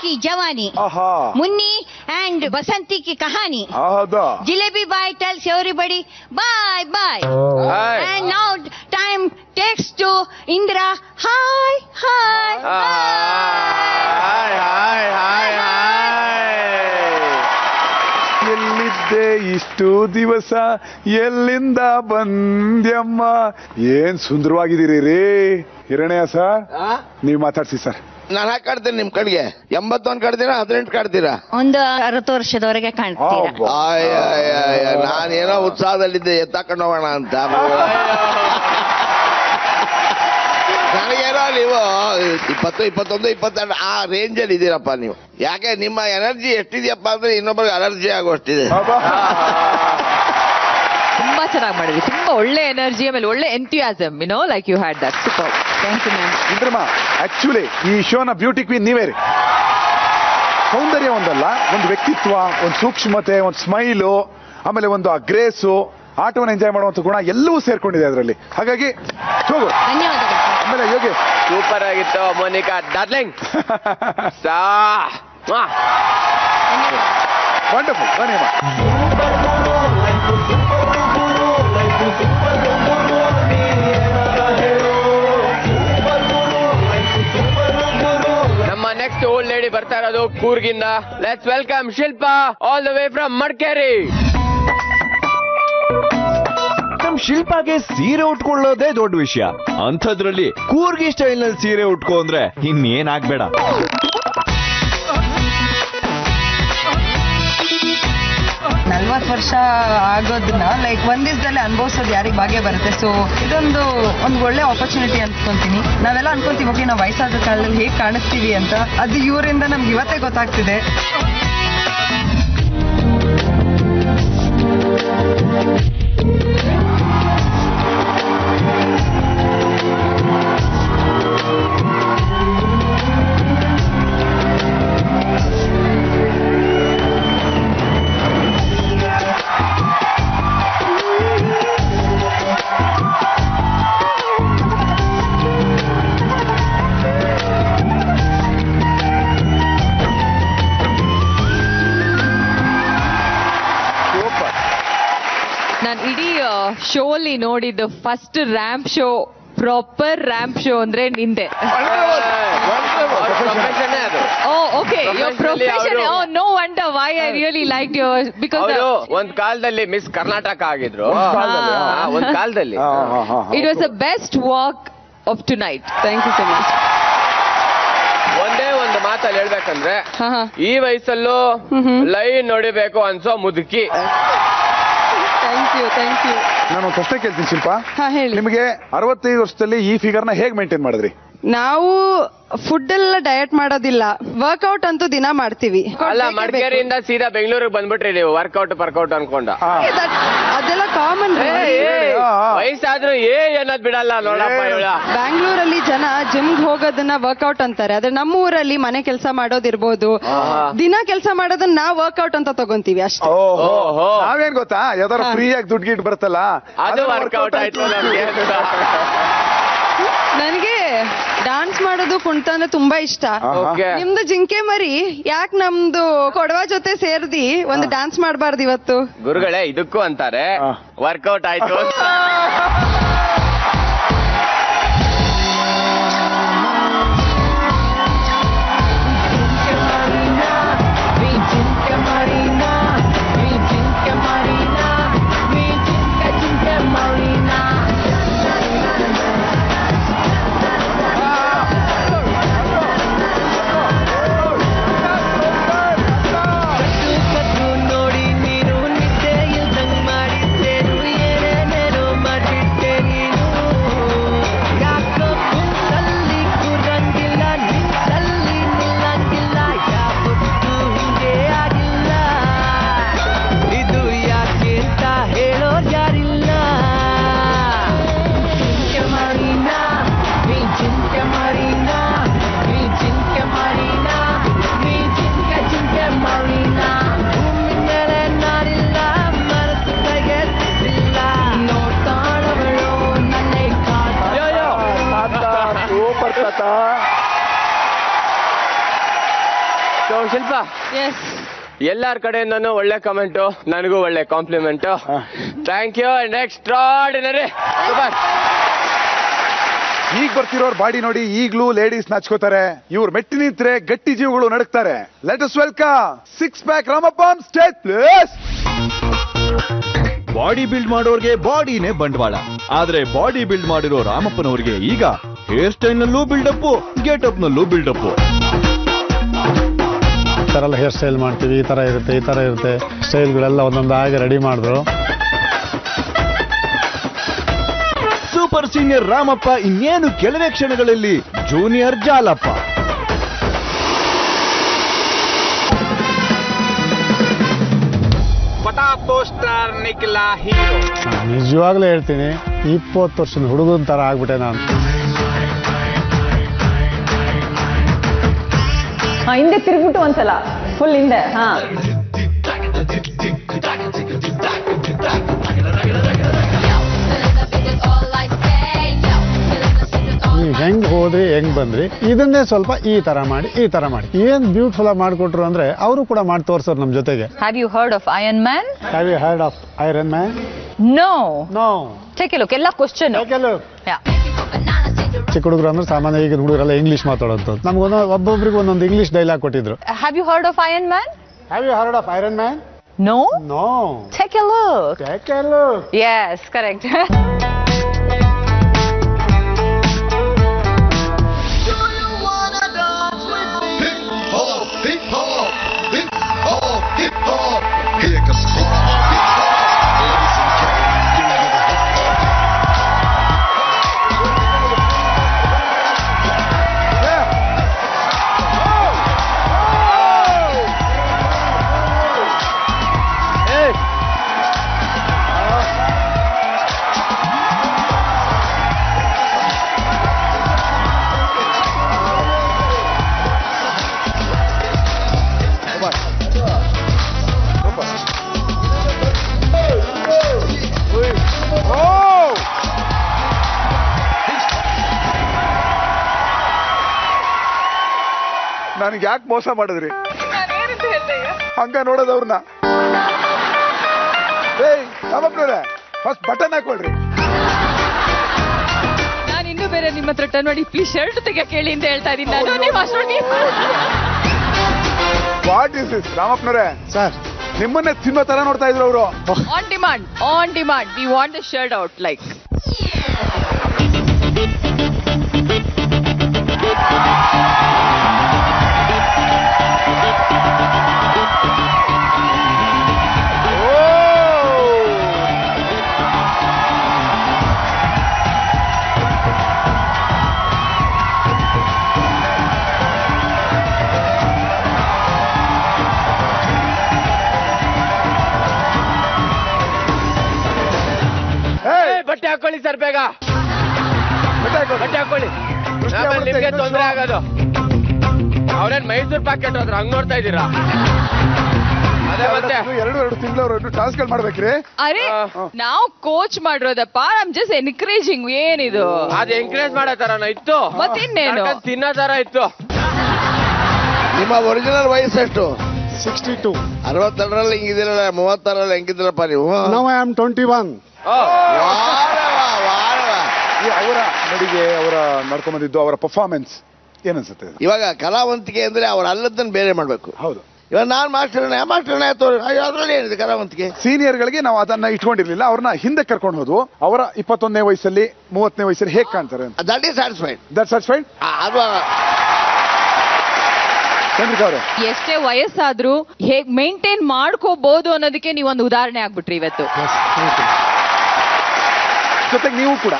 की जवानी, मुन्नी and बसंती की कहानी. Jalebi Bhai tells everybody bye bye. And now time takes to Indra. Hi hi hi hi hi ಎಲ್ಲಿದ್ದೆ ಇಷ್ಟು ದಿವಸ, ಎಲ್ಲಿಂದ ಬಂದ್ಯಮ್ಮ. ಏನ್ ಸುಂದರವಾಗಿದ್ದೀರಿ ರೀ ಹಿರಣ್ಯ ಸರ್. ನೀವು ಮಾತಾಡ್ಸಿ ಸರ್. ನಾನು ಹಾಕಿ ಕಾಡ್ತೇನೆ ನಿಮ್ ಕಡೆಗೆ. 81 ಕಾಡ್ತೀರಾ 18 ಕಾಡ್ತೀರಾ? ಒಂದು 60 ವರ್ಷದವರೆಗೆ ಕಾಣ್ತೀರಾ. ನಾನೇನೋ ಉತ್ಸಾಹದಲ್ಲಿದ್ದೆ ಎತ್ತಾಕೊಂಡು ಹೋಗೋಣ ಅಂತ. ನನಗೇನೋ ನೀವು 20, 21, 22 ಆ ರೇಂಜ್ ಅಲ್ಲಿ ಇದ್ದೀರಪ್ಪ ನೀವು. ಯಾಕೆ ನಿಮ್ಮ ಎನರ್ಜಿ ಎಷ್ಟಿದೆಯಪ್ಪ ಅಂದ್ರೆ ಇನ್ನೊಬ್ಬರಿಗೆ ಅಲರ್ಜಿ ಆಗೋಷ್ಟಿದೆ. ತುಂಬಾ ಚೆನ್ನಾಗಿ ಮಾಡಿದ್ವಿ. ತುಂಬಾ ಒಳ್ಳೆ ಎನರ್ಜಿ, ಆಮೇಲೆ ಒಳ್ಳೆ enthusiasm, you know, like you had that. Super. Thank you ma'am. Indramma, actually ಈ ಶೋನ ಬ್ಯೂಟಿ ಕ್ವೀನ್ ನೀವೇ ರೀ. ಸೌಂದರ್ಯ ಒಂದಲ್ಲ, ಒಂದು ವ್ಯಕ್ತಿತ್ವ, ಒಂದು ಸೂಕ್ಷ್ಮತೆ, ಒಂದು ಸ್ಮೈಲು, ಆಮೇಲೆ ಒಂದು ಆ ಗ್ರೇಸು, ಆಟವನ್ನು ಎಂಜಾಯ್ ಮಾಡುವಂತ ಗುಣ ಎಲ್ಲವೂ ಸೇರ್ಕೊಂಡಿದೆ ಅದರಲ್ಲಿ. ಹಾಗಾಗಿ ಧನ್ಯವಾದಗಳು. ಆಮೇಲೆ ಯೋಗಿ ಸೂಪರ್ ಆಗಿತ್ತು ಮೋನಿಕಾ ಡಾರ್ಲಿಂಗ್. ವಂಡರ್ಫುಲ್. ನಮ್ಮ ನೆಕ್ಸ್ಟ್ ಓಲ್ಡ್ ಲೇಡಿ ಬರ್ತಾ ಇರೋದು ಕೂರ್ಗಿಂದ. Let's welcome Shilpa all the way from Madikeri. ನಮ್ ಶಿಲ್ಪಾಗೆ ಸೀರೆ ಉಟ್ಕೊಳ್ಳೋದೇ ದೊಡ್ಡ ವಿಷಯ. ಅಂಥದ್ರಲ್ಲಿ ಕೂರ್ಗಿ ಸ್ಟೈಲ್ ನಲ್ಲಿ ಸೀರೆ ಉಟ್ಕೋ ಅಂದ್ರೆ ಇನ್ನೇನಾಗ್ಬೇಡ. 40 ವರ್ಷ ಆಗೋದನ್ನ ಲೈಕ್ ಒಂದ್ ದಿವಸದಲ್ಲಿ ಅನುಭವಿಸೋದು ಯಾರಿಗೆ ಭಾಗ್ಯ ಬರುತ್ತೆ. ಸೊ ಇದೊಂದು ಒಳ್ಳೆ ಆಪರ್ಚುನಿಟಿ ಅನ್ಕೊಂತೀನಿ. ನಾವೆಲ್ಲ ಅನ್ಕೊಂತೀವಿ ಓಕೆ ನಾವು ವಯಸ್ಸಾದ ಕಾಲದಲ್ಲಿ ಹೇಗೆ ಕಾಣಿಸ್ತೀವಿ ಅಂತ, ಅದು ಇವರಿಂದ ನಮ್ಗೆ ಇವತ್ತೇ ಗೊತ್ತಾಗ್ತಿದೆ. ನಾನು ಇಡೀ ಶೋಲಿ ನೋಡಿದ್ದು first ramp show, proper ramp show ಅಂದ್ರೆ ನಿಂದೆ. Okay your profession. No wonder why I really like your, because ಒಂದ್ ಕಾಲದಲ್ಲಿ ಮಿಸ್ ಕರ್ನಾಟಕ ಆಗಿದ್ರು. ಒಂದ್ ಕಾಲದಲ್ಲಿ it was the best walk of tonight. Thank you so much. ಒಂದೇ ಒಂದು ಮಾತಲ್ಲಿ ಹೇಳ್ಬೇಕಂದ್ರೆ ಈ ವಯಸ್ಸಲ್ಲೂ ಲೈನ್ ನೋಡಿಬೇಕು ಅನ್ಸೋ ಮುದುಕಿ. Thank you. ನಾನು ಒಂದು ಪ್ರಶ್ನೆ ಕೇಳ್ತೀನಿ ಶಿಲ್ಪಾ. ಹೇಳಿ. ನಿಮಗೆ 65 ವರ್ಷದಲ್ಲಿ ಈ ಫಿಗರ್ ನ ಹೇಗೆ ಮೇಂಟೈನ್ ಮಾಡಿದ್ರಿ? ನಾವು ಫುಡ್ ಎಲ್ಲ ಡಯಟ್ ಮಾಡೋದಿಲ್ಲ, ವರ್ಕೌಟ್ ಅಂತೂ ದಿನ ಮಾಡ್ತೀವಿ. ಅಲ್ಲ, ಮಡಿಕೇರಿಯಿಂದ ಸೀದಾ ಬೆಂಗಳೂರಿಗೆ ಬಂದ್ಬಿಟ್ರಿ ನೀವು ವರ್ಕೌಟ್ ಅನ್ಕೊಂಡ. ಅದೆಲ್ಲ ಕಾಮನ್. ವಯಸ್ಸಾದ್ರೂ ಏನದ್ ಬಿಡಲ್ಲ ನೋಡಪ್ಪ. ಬ್ಯಾಂಗ್ಳೂರಲ್ಲಿ ಜನ ಜಿಮ್ಗೆ ಹೋಗೋದನ್ನ ವರ್ಕೌಟ್ ಅಂತಾರೆ, ಆದ್ರೆ ನಮ್ಮ ಊರಲ್ಲಿ ಮನೆ ಕೆಲಸ ಮಾಡೋದಿರ್ಬೋದು, ದಿನ ಕೆಲಸ ಮಾಡೋದನ್ನ ನಾವು ವರ್ಕೌಟ್ ಅಂತ ತಗೊಂತೀವಿ ಅಷ್ಟೇ. ನಾವೇನ್ ಗೊತ್ತಾ, ಯಾವ್ದಾರು ಫ್ರೀ ಆಗಿ ದುಡ್ಡು ಗಿಡ್ ಬರ್ತಲ್ಲ, ಅದು ವರ್ಕೌಟ್ ಆಯ್ತು. ನನಗೆ ಡಾನ್ಸ್ ಮಾಡೋದು ಕುಣಿತ ಅಂದ್ರೆ ತುಂಬಾ ಇಷ್ಟ. ನಿಮ್ದು ಜಿಂಕೆ ಮರಿ ಯಾಕೆ ನಮ್ದು ಕೊಡವ ಜೊತೆ ಸೇರ್ದಿ ಒಂದು ಡಾನ್ಸ್ ಮಾಡಬಾರ್ದು ಇವತ್ತು? ಗುರುಗಳೇ ಇದಕ್ಕೂ ಅಂತಾರೆ ವರ್ಕೌಟ್ ಆಯ್ತು. ಶಿಲ್ಪ, ಎಲ್ಲಾರ ಕಡೆಯಿಂದನೂ ಒಳ್ಳೆ ಕಮೆಂಟ್, ನನಗೂ ಒಳ್ಳೆ compliment. Thank you and extraordinary. ಈಗ ಬರ್ತಿರೋರ್ ಬಾಡಿ ನೋಡಿ ಈಗ್ಲೂ ಲೇಡೀಸ್ ನಾಚ್ಕೋತಾರೆ. ಇವ್ರು ಮೆಟ್ಟಿ ನಿಂತ್ರೆ ಗಟ್ಟಿ ಜೀವಗಳು ನಡಕ್ತಾರೆ. Let us welcome 6 pack Ramappa on stage please. Body build ಮಾಡೋರ್ಗೆ ಬಾಡಿನೇ ಬಂಡವಾಳ, ಆದ್ರೆ ಬಾಡಿ ಬಿಲ್ಡ್ ಮಾಡಿರೋ ರಾಮಪ್ಪನವ್ರಿಗೆ ಈಗ ಹೇರ್ ಸ್ಟೈಲ್ ನಲ್ಲೂ ಬಿಲ್ಡಪ್, ಗೆಟಪ್ ನಲ್ಲೂ ಬಿಲ್ಡಪ್. ಈ ಥರ ಎಲ್ಲ ಹೇರ್ ಸ್ಟೈಲ್ ಮಾಡ್ತೀವಿ, ಈ ಥರ ಇರುತ್ತೆ ಸ್ಟೈಲ್ಗಳೆಲ್ಲ ಒಂದೊಂದಾಗಿ ರೆಡಿ ಮಾಡಿದ್ರು. ಸೂಪರ್ ಸೀನಿಯರ್ ರಾಮಪ್ಪ ಇನ್ನೇನು ಕೆಲವೇ ಕ್ಷಣಗಳಲ್ಲಿ ಜೂನಿಯರ್ ಜಾಲಪ್ಪ. ನಿಜವಾಗ್ಲೂ ಹೇಳ್ತೀನಿ, 20 ವರ್ಷದ ಹುಡುಗನ ಥರ ಆಗ್ಬಿಟ್ಟೆ ನಾನು. ಹಿಂದೆ ತಿರುಗ್ಬಿಟ್ಟು ಒಂದ್ಸಲ ಫುಲ್ ಹಿಂದೆ. ನೀವು ಹೆಂಗ್ ಹೋದ್ರಿ ಹೆಂಗ್ ಬಂದ್ರಿ, ಇದನ್ನೇ ಸ್ವಲ್ಪ ಈ ತರ ಮಾಡಿ ಏನ್ ಬ್ಯೂಟಿಫುಲ್ ಆಗಿ ಮಾಡ್ಕೊಟ್ರು ಅಂದ್ರೆ ಅವರು ಕೂಡ ಮಾಡಿ ತೋರ್ಸೋರು ನಮ್ ಜೊತೆಗೆ. Have you heard of Iron Man? Have you heard of Iron Man? No. No. Take a look. ಎಲ್ಲ ಕ್ವಶನ್. Take a look. ಚಿಕ್ಕ ಹುಡುಗರು ಅಂದ್ರೆ ಸಾಮಾನ್ಯ ಈಗಿನ ಹುಡುಗರೆಲ್ಲ ಇಂಗ್ಲಿಷ್ ಮಾತಾಡೋದು. ನಮ್ಗೆ ಒಬ್ಬೊಬ್ರಿಗೆ ಒಂದೊಂದು ಇಂಗ್ಲಿಷ್ ಡೈಲಾಗ್ ಕೊಟ್ಟಿದ್ರು. Have you heard of Iron Man? Have you heard of Iron Man? No. No. Take a look. Take a look. Yes, correct. Hip hop, hip hop, hip hop, hip hop. Here comes hip hop. ನನಗೆ ಯಾಕೆ ಮೋಸ ಮಾಡಿದ್ರಿ ಹಂಗ ನೋಡೋದವ್ರನ್ನ. ಏಯ್ ರಾಮಪ್ಪನವ್ರೆ first button ಹಾಕೊಳ್ರಿ. ನಾನು ಇನ್ನೂ ಬೇರೆ ನಿಮ್ಮ ಹತ್ರ ಟರ್ನ್ ಮಾಡಿ ಪ್ಲೀಸ್ ಶರ್ಟ್ ತೆಗಿಯಕ್ಕೆ ಹೇಳಿ ಅಂತ ಹೇಳ್ತಾ ಇದ್ದೀನಿ ನಾನು. ನೀವು ಅಷ್ಟೊಂದು ವಾಟ್ ಇಸ್ ದಿಸ್ ರಾಮಪ್ಪನವ್ರೆ? ಸರ್ ನಿಮ್ಮನ್ನೇ ತಿನ್ನೋ ತರ ನೋಡ್ತಾ ಇದ್ರು ಅವರು. On demand we want the shirt out like. ಬಟ್ಟೆ ಹಾಕೊಳ್ಳಿ ಸರ್, ಬೇಗ ಬಟ್ಟೆ ಹಾಕೊಳ್ಳಿ, ಆಮೇಲೆ ನಿಮ್ಗೆ ತೊಂದರೆ ಆಗೋದು. ಅವ್ರೇನ್ ಮೈಸೂರು ಪ್ಯಾಕೆಟ್ ಹೋದ್ರ ಹಂಗ್ ನೋಡ್ತಾ ಇದ್ದೀರಾ? ಅದೇ ಮತ್ತೆ ಎರಡು ತಿಂಗಳು ಟಾಸ್ಕ್ ಮಾಡ್ಬೇಕ್ರಿ. ಅರೆ ನಾವು ಕೋಚ್ ಮಾಡಿರೋದಪ್ಪ, ನಮ್ ಜಸ್ಟ್ ಎನ್ಕರೇಜಿಂಗ್. ಏನಿದು ಅದು ಎಂಕರೇಜ್ ಮಾಡೋ ತರನ ಇತ್ತು, ಮತ್ತಿನ್ನೇನು ತಿನ್ನೋ ತರ ಇತ್ತು. ನಿಮ್ಮ ಒರಿಜಿನಲ್ ವಯಸ್ಸು ಎಷ್ಟು? 62. 62ರಲ್ಲಿ ಹಿಂಗಿದ್ದೀರಲ್ಲ, 36ರಲ್ಲಿ ಹೆಂಗಿದ್ದೀರಪ್ಪ ನೀವು? Now I am 21. ಅವರ ನಡಿಗೆ, ಅವರ ನಡ್ಕೊಂಡ್ ಬಂದಿದ್ದು, ಅವರ ಪರ್ಫಾರ್ಮೆನ್ಸ್ ಏನನ್ಸುತ್ತೆ? ಇವಾಗ ಕಲಾವಂತಿಕೆ ಅಂದ್ರೆ ಅವ್ರ ಅಲ್ಲದನ್ನ ಬೇರೆ ಮಾಡ್ಬೇಕು. ಹೌದು. ಇವಾಗ ನಾನ್ ಮಾಸ್ಟರ್ನೇ ಅದ್ರಲ್ಲಿ ಏನಿದೆ ಕಲಾವಂತಿಕೆ? ಸೀನಿಯರ್ಗಳಿಗೆ ನಾವು ಅದನ್ನ ಇಟ್ಕೊಂಡಿರ್ಲಿಲ್ಲ, ಅವ್ರನ್ನ ಹಿಂದೆ ಕರ್ಕೊಂಡು ಹೋದ್ವು. ಅವರ 21ನೇ ವಯಸ್ಸಲ್ಲಿ 30ನೇ ವಯಸ್ಸಲ್ಲಿ ಹೇಗ್ ಕಾಣ್ತಾರೆ? That is satisfied. ಅದು ಚಂದ್ರಿಕಾ ಅವರೇ, ಎಷ್ಟೇ ವಯಸ್ಸಾದ್ರೂ ಹೇಗ್ ಮೇಂಟೈನ್ ಮಾಡ್ಕೋಬಹುದು ಅನ್ನೋದಕ್ಕೆ ನೀವೊಂದು ಉದಾಹರಣೆ ಆಗ್ಬಿಟ್ರಿ ಇವತ್ತು. ಜೊತೆಗೆ ನೀವು ಕೂಡ.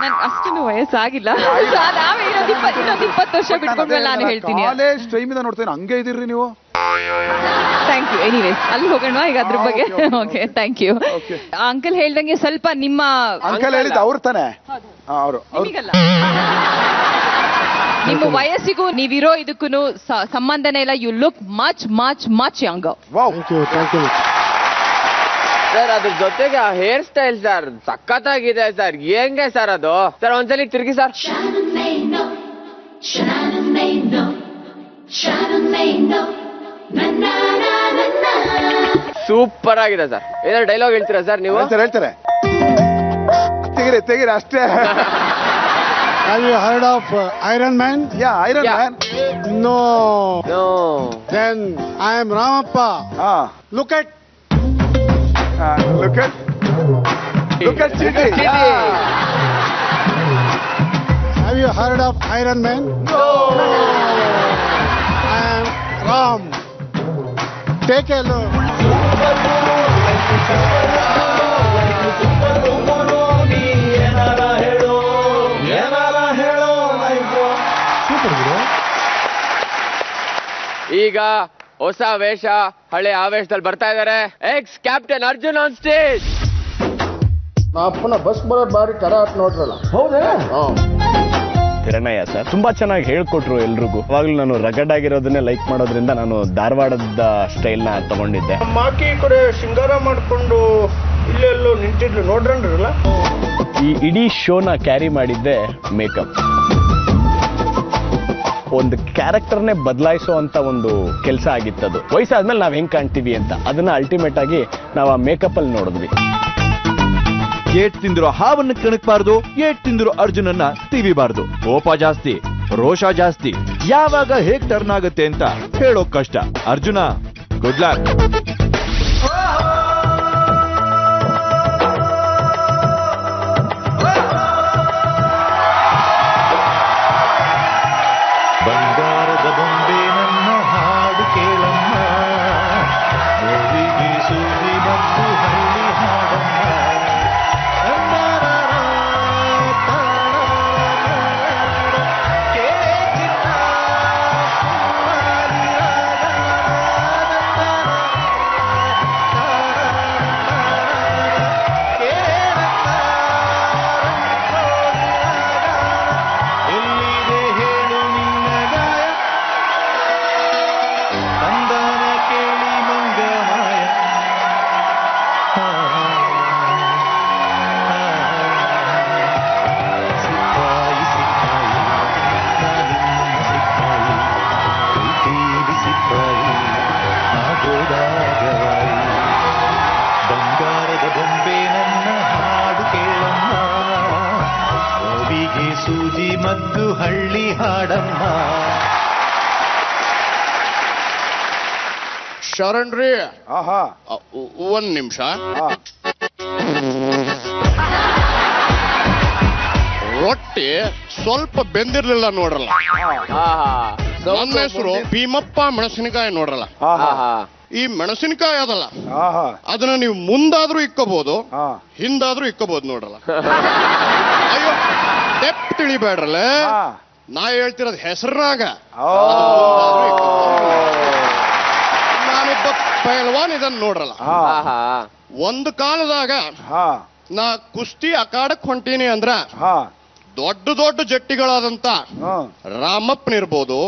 ನನ್ ಅಷ್ಟೊಂದು ವಯಸ್ಸಾಗಿಲ್ಲ, ನಾವೇ ಇನ್ನೊಂದು 20 ವರ್ಷ ಬಿಟ್ಕೊಂಡ್ಮೇಲೆ ನಾನು ಹೇಳ್ತೀನಿ. ಕಾಲೇಜ್ ಟೈಮಿಂದ ನೋಡ್ತೇನೆ ಹಂಗೆ ಇದ್ದೀರಿ ನೀವು. Thank you. ಎನಿವೇಸ್ ಅಲ್ಲಿ ಹೋಗೋಣ ಈಗ ಅದ್ರ ಬಗ್ಗೆ. Okay, thank you. ಅಂಕಲ್ ಹೇಳ್ದಂಗೆ ಸ್ವಲ್ಪ ನಿಮ್ಮ ಅಂಕಲ್ ಹೇಳಿದ ಅವ್ರು ತಾನೆ, ಅವರು ನಿಮ್ಮ ವಯಸ್ಸಿಗೂ ನೀವಿರೋ ಇದಕ್ಕೂ ಸಂಬಂಧನೇ ಇಲ್ಲ. You look much much much young. Sir ಅದ್ರ ಜೊತೆಗೆ ಹೇರ್ ಸ್ಟೈಲ್ ಸರ್ ಸಖತ್ತಾಗಿದೆ ಸರ್. ಹೆಂಗೆ ಸರ್ ಅದು? ಸರ್ ಒಂದ್ಸಲಿ ತಿರುಗಿ ಸರ್. ಸೂಪರ್ ಆಗಿದೆ ಸರ್. ಏನಾದ್ರು ಡೈಲಾಗ್ ಹೇಳ್ತೀರಾ ಸರ್ ನೀವು? ಹೇಳ್ತಾರೆ ತೆಗಿರಿ ಅಷ್ಟೇ. Have you heard of Iron Man? Yeah, Iron Man. No. Then I am Ramappa. Look at Chidi. Have you heard of Iron Man? No. I am Ram. Take a look. ಈಗ ಹೊಸ ವೇಷ ಹಳೆ ಆವೇಶದಲ್ಲಿ ಬರ್ತಾ ಇದಾರೆ. X captain Arjun on stage. ಅಪ್ಪನ bus ಬರೋದು ಬಾರಿ ತರ ನೋಡ್ರಲ್ಲ. ಹೌದಾ? ಹಿರಣ್ಣಯ್ಯ ಸರ್ ತುಂಬಾ ಚೆನ್ನಾಗಿ ಹೇಳ್ಕೊಟ್ರು ಎಲ್ರಿಗೂ. ಅವಾಗ್ಲೂ ನಾನು ರಗಡ್ ಆಗಿರೋದನ್ನೇ ಲೈಕ್ ಮಾಡೋದ್ರಿಂದ ನಾನು ಧಾರವಾಡದ ಸ್ಟೈಲ್ ನ ತಗೊಂಡಿದ್ದೆ. ಮಾಕಿ ಕಡೆ ಶೃಂಗಾರ ಮಾಡ್ಕೊಂಡು ಇಲ್ಲೆಲ್ಲೋ ನಿಂತಿದ್ರು ನೋಡ್ರಲ್ಲ. ಈ ಇಡೀ ಶೋನ ಕ್ಯಾರಿ ಮಾಡಿದ್ದೆ ಮೇಕಪ್. ಒಂದು ಕ್ಯಾರೆಕ್ಟರ್ನೇ ಬದಲಾಯಿಸೋ ಅಂತ ಒಂದು ಕೆಲಸ ಆಗಿತ್ತದು. ವಯಸ್ಸಾದ್ಮೇಲೆ ನಾವ್ ಹೆಂಗ್ ಕಾಣ್ತೀವಿ ಅಂತ ಅದನ್ನ ಅಲ್ಟಿಮೇಟ್ ಆಗಿ ನಾವು ಆ ಮೇಕಪ್ ಅಲ್ಲಿ ನೋಡಿದ್ವಿ. ಏಟ್ ತಿಂದಿರೋ ಹಾವನ್ನು ಕಣಕ್ಬಾರ್ದು, ಏಟ್ ತಿಂದಿರೋ ಅರ್ಜುನನ್ನ ತಿವಿಬಾರ್ದು. ಕೋಪ ಜಾಸ್ತಿ, ರೋಷ ಜಾಸ್ತಿ. ಯಾವಾಗ ಹೇಗ್ ಟರ್ನ್ ಆಗುತ್ತೆ ಅಂತ ಹೇಳೋಕ್ ಕಷ್ಟ. Arjuna, good luck. ಬಂಗಾರದ ಬೊಂಬೆ ನನ್ನ ಹಾಡು ಕೇಳಮ್ಮ, ಗೋವಿಗೆ ಸೂರಿ ಮತ್ತು ಹಳ್ಳಿ ಹಾಡಮ್ಮ. ಸೂಜಿ ಮತ್ತು ಹಳ್ಳಿ ಹಾಡಮ್ಮ. ಶರಣ್ರಿ ಆಹಾ ಒಂದ್ ನಿಮಿಷ. ರೊಟ್ಟಿ ಸ್ವಲ್ಪ ಬೆಂದಿರ್ಲಿಲ್ಲ ನೋಡ್ರಲ್ಲ. ನನ್ನ ಹೆಸರು ಭೀಮಪ್ಪ ಮೆಣಸಿನಕಾಯಿ ನೋಡ್ರಲ್ಲ. ಈ ಮೆಣಸಿನಕಾಯಿ ಅದಲ್ಲ, ಅದನ್ನ ನೀವು ಮುಂದಾದ್ರೂ ಇಕ್ಕೋಬಹುದು, ಹಿಂದಾದ್ರೂ ಇಕ್ಕೋಬಹುದು ನೋಡ್ರಲ್ಲ. ಅಯ್ಯೋ ತೆಪ್ ತಿಳಿಬೇಡ್ರಲ್ಲ, ನಾ ಹೇಳ್ತಿರೋದ್ ಹೆಸರಾಗ. ನಾನೊಬ್ಬ ಪೈಲ್ವಾನ್ ಇದನ್ನ ನೋಡ್ರಲ್ಲ. ಒಂದು ಕಾಲದಾಗ ನಾ ಕುಸ್ತಿ ಅಖಾಡಕ್ ಹೊಂಟೀನಿ ಅಂದ್ರ ದೊಡ್ಡ ದೊಡ್ಡ ಜಟ್ಟಿಗಳಾದಂತ ರಾಮಪ್ಪನಿರ್ಬೋದು,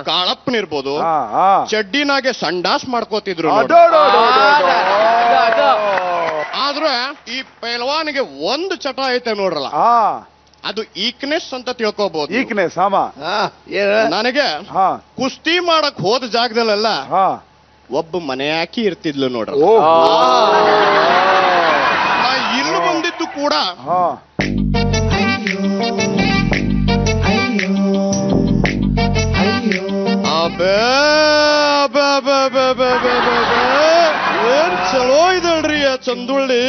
ಕಾಳಪ್ಪನಿರ್ಬೋದು, ಚಡ್ಡಿನಾಗೆ ಸಂಡಾಸ್ ಮಾಡ್ಕೋತಿದ್ರು. ಆದ್ರೆ ಈ ಪೈಲ್ವಾನಿಗೆ ಒಂದು ಚಟ ಐತೆ ನೋಡ್ರಲ್ಲ, ಅದು ಈಕ್ನೆಸ್ ಅಂತ ತಿಳ್ಕೋಬಹುದು. ಈಕ್ನೆಸ್ ನನಗೆ ಕುಸ್ತಿ ಮಾಡಕ್ ಹೋದ ಜಾಗದಲ್ಲೆಲ್ಲ ಒಬ್ಬ ಮನೆ ಹಾಕಿ ಇರ್ತಿದ್ಲು ನೋಡ್ರ. ನಾ ಇಲ್ಲಿ ಬಂದಿದ್ದು ಕೂಡ ಏನ್ ಚಲೋ ಇದಳ್ರಿ ಆ ಚಂದುಳ್ಳಿ.